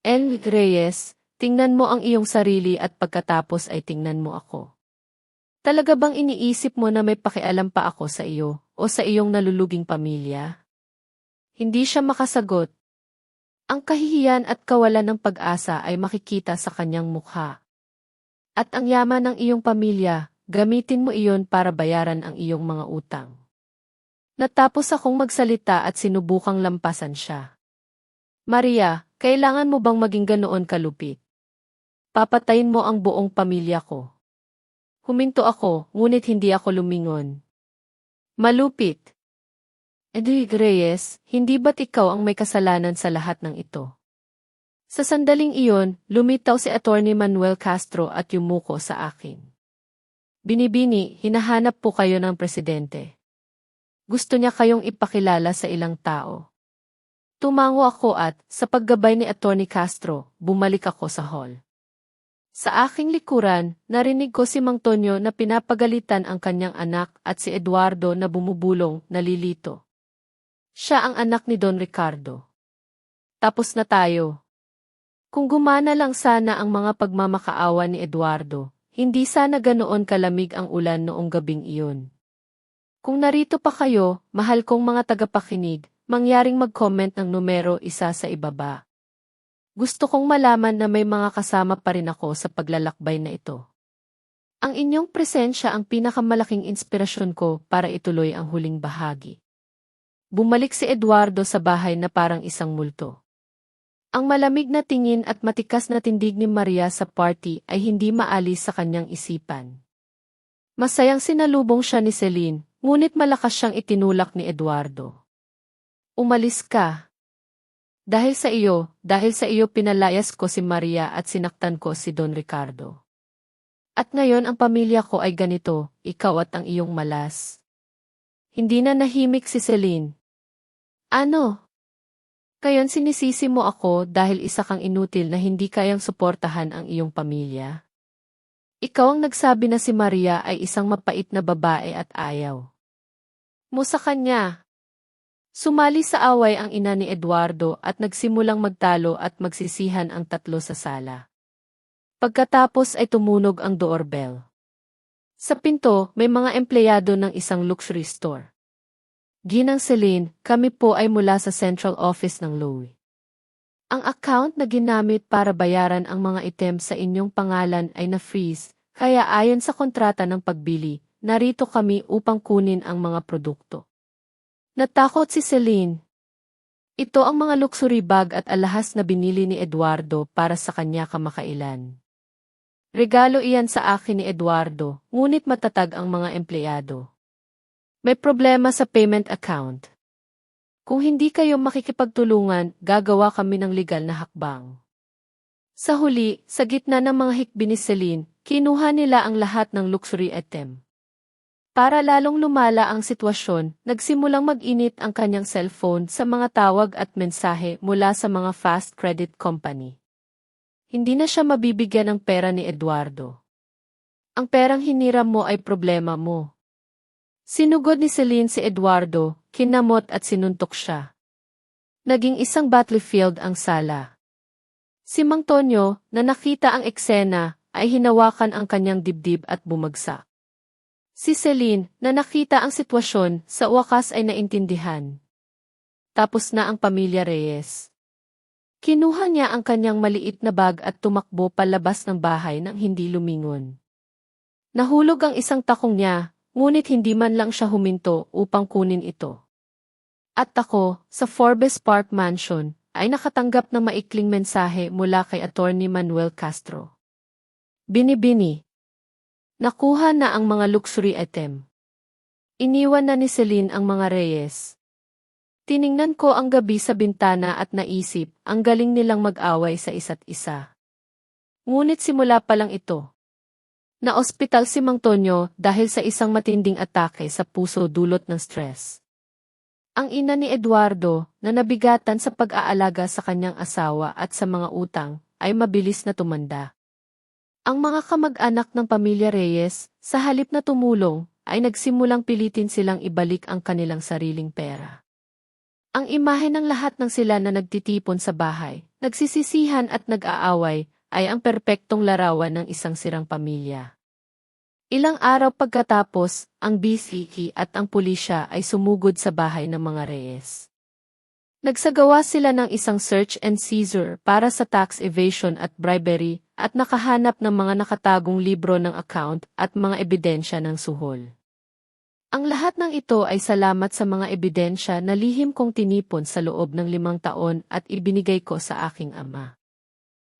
El Reyes, tingnan mo ang iyong sarili at pagkatapos ay tingnan mo ako. Talaga bang iniisip mo na may pakialam pa ako sa iyo o sa iyong naluluging pamilya? Hindi siya makasagot. Ang kahihiyan at kawalan ng pag-asa ay makikita sa kanyang mukha. At ang yaman ng iyong pamilya, gamitin mo iyon para bayaran ang iyong mga utang. Natapos akong magsalita at sinubukang lampasan siya. Maria, kailangan mo bang maging ganoon kalupit? Papatayin mo ang buong pamilya ko. Huminto ako, ngunit hindi ako lumingon. Malupit. Edwig Reyes, hindi ba't ikaw ang may kasalanan sa lahat ng ito? Sa sandaling iyon, lumitaw si Attorney Manuel Castro at yumuko sa akin. Binibini, hinahanap po kayo ng presidente. Gusto niya kayong ipakilala sa ilang tao. Tumango ako at, sa paggabay ni Attorney Castro, bumalik ako sa hall. Sa aking likuran, narinig ko si Mang Tonyo na pinapagalitan ang kanyang anak at si Eduardo na bumubulong, nalilito. Siya ang anak ni Don Ricardo. Tapos na tayo. Kung gumana lang sana ang mga pagmamakaawa ni Eduardo, hindi sana ganoon kalamig ang ulan noong gabing iyon. Kung narito pa kayo, mahal kong mga tagapakinig, mangyaring mag-comment ng numero 1 sa ibaba. Gusto kong malaman na may mga kasama pa rin ako sa paglalakbay na ito. Ang inyong presensya ang pinakamalaking inspirasyon ko para ituloy ang huling bahagi. Bumalik si Eduardo sa bahay na parang isang multo. Ang malamig na tingin at matikas na tindig ni Maria sa party ay hindi maalis sa kanyang isipan. Masayang sinalubong siya ni Celine, ngunit malakas siyang itinulak ni Eduardo. Umalis ka. Dahil sa iyo pinalayas ko si Maria at sinaktan ko si Don Ricardo. At ngayon ang pamilya ko ay ganito, ikaw at ang iyong malas. Hindi na nahimik si Celine. Ano? Kayon sinisisi mo ako dahil isa kang inutil na hindi kayang suportahan ang iyong pamilya? Ikaw ang nagsabi na si Maria ay isang mapait na babae at ayaw mo sa kanya. Sumali sa away ang ina ni Eduardo at nagsimulang magtalo at magsisihan ang tatlo sa sala. Pagkatapos ay tumunog ang doorbell. Sa pinto, may mga empleyado ng isang luxury store. Ginang Celine, kami po ay mula sa central office ng Louis. Ang account na ginamit para bayaran ang mga item sa inyong pangalan ay na-freeze, kaya ayon sa kontrata ng pagbili, narito kami upang kunin ang mga produkto. Natakot si Celine. Ito ang mga luxury bag at alahas na binili ni Eduardo para sa kanya kamakailan. Regalo iyan sa akin ni Eduardo, ngunit matatag ang mga empleyado. May problema sa payment account. Kung hindi kayo makikipagtulungan, gagawa kami ng legal na hakbang. Sa huli, sa gitna ng mga hikbi ni Celine, kinuha nila ang lahat ng luxury item. Para lalong lumala ang sitwasyon, nagsimulang mag-init ang kanyang cellphone sa mga tawag at mensahe mula sa mga fast credit company. Hindi na siya mabibigyan ng pera ni Eduardo. Ang perang hiniram mo ay problema mo. Sinugod ni Celine si Eduardo, kinamot at sinuntok siya. Naging isang battlefield ang sala. Si Mang Tonyo, na nakita ang eksena, ay hinawakan ang kanyang dibdib at bumagsak. Si Celine, na nakita ang sitwasyon, sa wakas ay naintindihan. Tapos na ang pamilya Reyes. Kinuha niya ang kanyang maliit na bag at tumakbo palabas ng bahay nang hindi lumingon. Nahulog ang isang takong niya, ngunit hindi man lang siya huminto upang kunin ito. At ako, sa Forbes Park Mansion, ay nakatanggap ng maikling mensahe mula kay Attorney Manuel Castro. Binibini. Nakuha na ang mga luxury item. Iniwan na ni Celine ang mga Reyes. Tiningnan ko ang gabi sa bintana at naisip, ang galing nilang mag-away sa isa't isa. Ngunit simula pa lang ito. Na-ospital si Mang Tonyo dahil sa isang matinding atake sa puso dulot ng stress. Ang ina ni Eduardo, na nabigatan sa pag-aalaga sa kanyang asawa at sa mga utang, ay mabilis na tumanda. Ang mga kamag-anak ng pamilya Reyes, sa halip na tumulong, ay nagsimulang pilitin silang ibalik ang kanilang sariling pera. Ang imahe ng lahat ng sila na nagtitipon sa bahay, nagsisisihan at nag-aaway, ay ang perpektong larawan ng isang sirang pamilya. Ilang araw pagkatapos, ang BCE at ang pulisya ay sumugod sa bahay ng mga Reyes. Nagsagawa sila ng isang search and seizure para sa tax evasion at bribery at nakahanap ng mga nakatagong libro ng account at mga ebidensya ng suhol. Ang lahat ng ito ay salamat sa mga ebidensya na lihim kong tinipon sa loob ng 5 taon at ibinigay ko sa aking ama.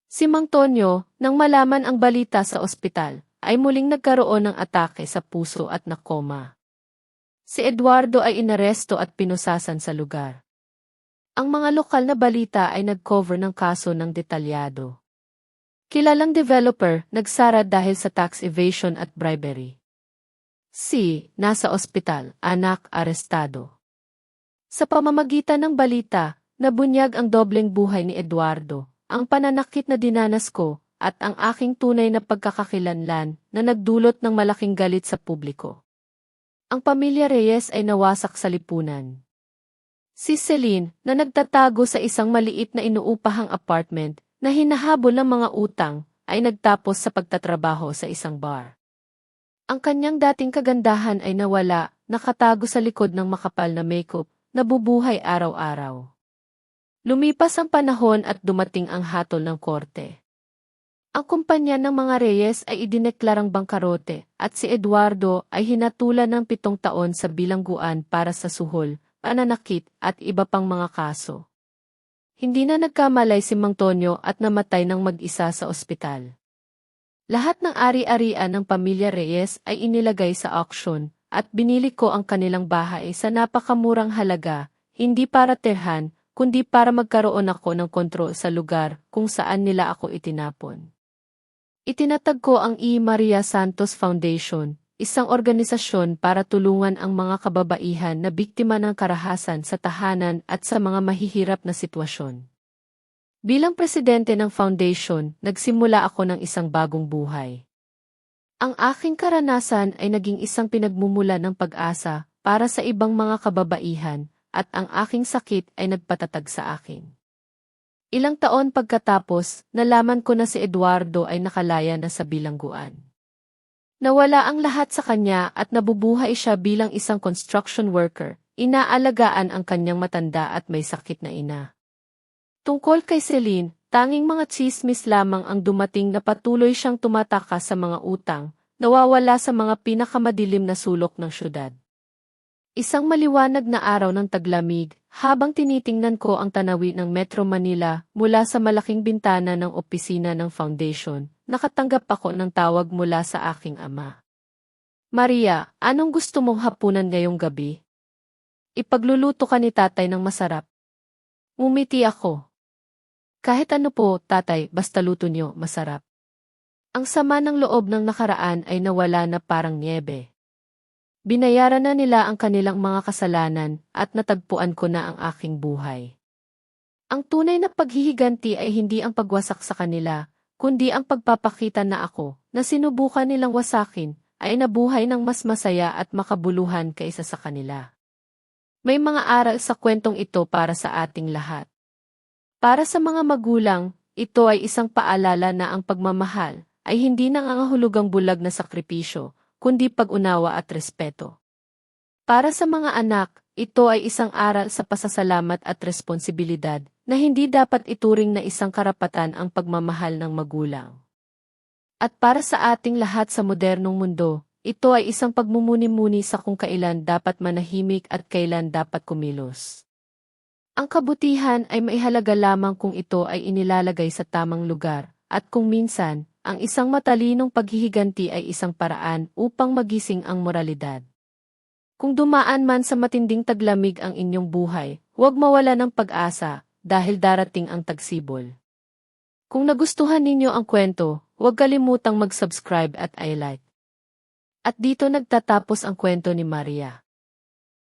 Si Mang Tonyo, nang malaman ang balita sa ospital, ay muling nagkaroon ng atake sa puso at nakoma. Si Eduardo ay inaresto at pinusasan sa lugar. Ang mga lokal na balita ay nag-cover ng kaso ng detalyado. Kilalang developer, nagsara dahil sa tax evasion at bribery. Si, nasa ospital, anak, arestado. Sa pamamagitan ng balita, nabunyag ang dobleng buhay ni Eduardo, ang pananakit na dinanas ko, at ang aking tunay na pagkakakilanlan na nagdulot ng malaking galit sa publiko. Ang pamilya Reyes ay nawasak sa lipunan. Si Celine, na nagtatago sa isang maliit na inuupahang apartment, na hinahabol ng mga utang, ay nagtapos sa pagtatrabaho sa isang bar. Ang kanyang dating kagandahan ay nawala, nakatago sa likod ng makapal na makeup, nabubuhay araw-araw. Lumipas ang panahon at dumating ang hatol ng korte. Ang kumpanya ng mga Reyes ay idineklarang bangkarote at si Eduardo ay hinatulan ng 7 taon sa bilangguan para sa suhol, pananakit at iba pang mga kaso. Hindi na nagkamalay si Mang Tonyo at namatay ng mag-isa sa ospital. Lahat ng ari-arian ng pamilya Reyes ay inilagay sa auction at binili ko ang kanilang bahay sa napakamurang halaga, hindi para terhan, kundi para magkaroon ako ng kontrol sa lugar kung saan nila ako itinapon. Itinatag ko ang E. Maria Santos Foundation, isang organisasyon para tulungan ang mga kababaihan na biktima ng karahasan sa tahanan at sa mga mahihirap na sitwasyon. Bilang presidente ng foundation, nagsimula ako ng isang bagong buhay. Ang aking karanasan ay naging isang pinagmumula ng pag-asa para sa ibang mga kababaihan, at ang aking sakit ay nagpatatag sa akin. Ilang taon pagkatapos, nalaman ko na si Eduardo ay nakalaya na sa bilangguan. Nawala ang lahat sa kanya at nabubuhay siya bilang isang construction worker, inaalagaan ang kanyang matanda at may sakit na ina. Tungkol kay Celine, tanging mga tsismis lamang ang dumating na patuloy siyang tumatakas sa mga utang, nawawala sa mga pinakamadilim na sulok ng syudad. Isang maliwanag na araw ng taglamig, habang tinitingnan ko ang tanawin ng Metro Manila mula sa malaking bintana ng opisina ng foundation, nakatanggap ako ng tawag mula sa aking ama. Maria, anong gusto mong hapunan ngayong gabi? Ipagluluto ka ni tatay ng masarap. Ngumiti ako. Kahit ano po, tatay, basta luto niyo, masarap. Ang sama ng loob ng nakaraan ay nawala na parang niebe. Binayaran na nila ang kanilang mga kasalanan at natagpuan ko na ang aking buhay. Ang tunay na paghihiganti ay hindi ang pagwasak sa kanila, kundi ang pagpapakita na ako, na sinubukan nilang wasakin, ay nabuhay ng mas masaya at makabuluhan kaysa sa kanila. May mga aral sa kwentong ito para sa ating lahat. Para sa mga magulang, ito ay isang paalala na ang pagmamahal ay hindi nangangahulugang bulag na sakripisyo, kundi pag-unawa at respeto. Para sa mga anak, ito ay isang aral sa pasasalamat at responsibilidad na hindi dapat ituring na isang karapatan ang pagmamahal ng magulang. At para sa ating lahat sa modernong mundo, ito ay isang pagmumuni-muni sa kung kailan dapat manahimik at kailan dapat kumilos. Ang kabutihan ay maihalaga lamang kung ito ay inilalagay sa tamang lugar, at kung minsan, ang isang matalinong paghihiganti ay isang paraan upang magising ang moralidad. Kung dumaan man sa matinding taglamig ang inyong buhay, huwag mawala ng pag-asa, dahil darating ang tagsibol. Kung nagustuhan ninyo ang kwento, huwag kalimutang mag-subscribe at i-like. At dito nagtatapos ang kwento ni Maria.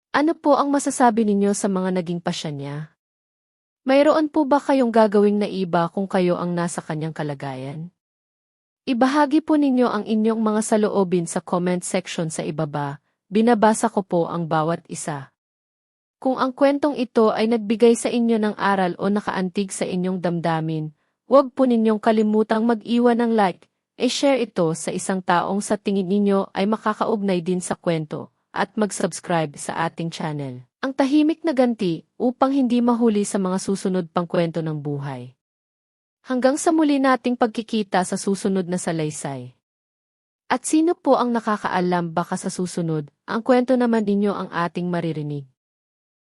Ano po ang masasabi ninyo sa mga naging pasya niya? Mayroon po ba kayong gagawing naiba kung kayo ang nasa kanyang kalagayan? Ibahagi po ninyo ang inyong mga saloobin sa comment section sa ibaba, binabasa ko po ang bawat isa. Kung ang kwentong ito ay nagbigay sa inyo ng aral o nakaantig sa inyong damdamin, huwag po ninyong kalimutang mag-iwan ng like, share ito sa isang taong sa tingin ninyo ay makakaugnay din sa kwento, at mag-subscribe sa ating channel. Ang tahimik na ganti upang hindi mahuli sa mga susunod pang kwento ng buhay. Hanggang sa muli nating pagkikita sa susunod na salaysay. At sino po ang nakakaalam baka sa susunod, ang kwento naman ninyo ang ating maririnig.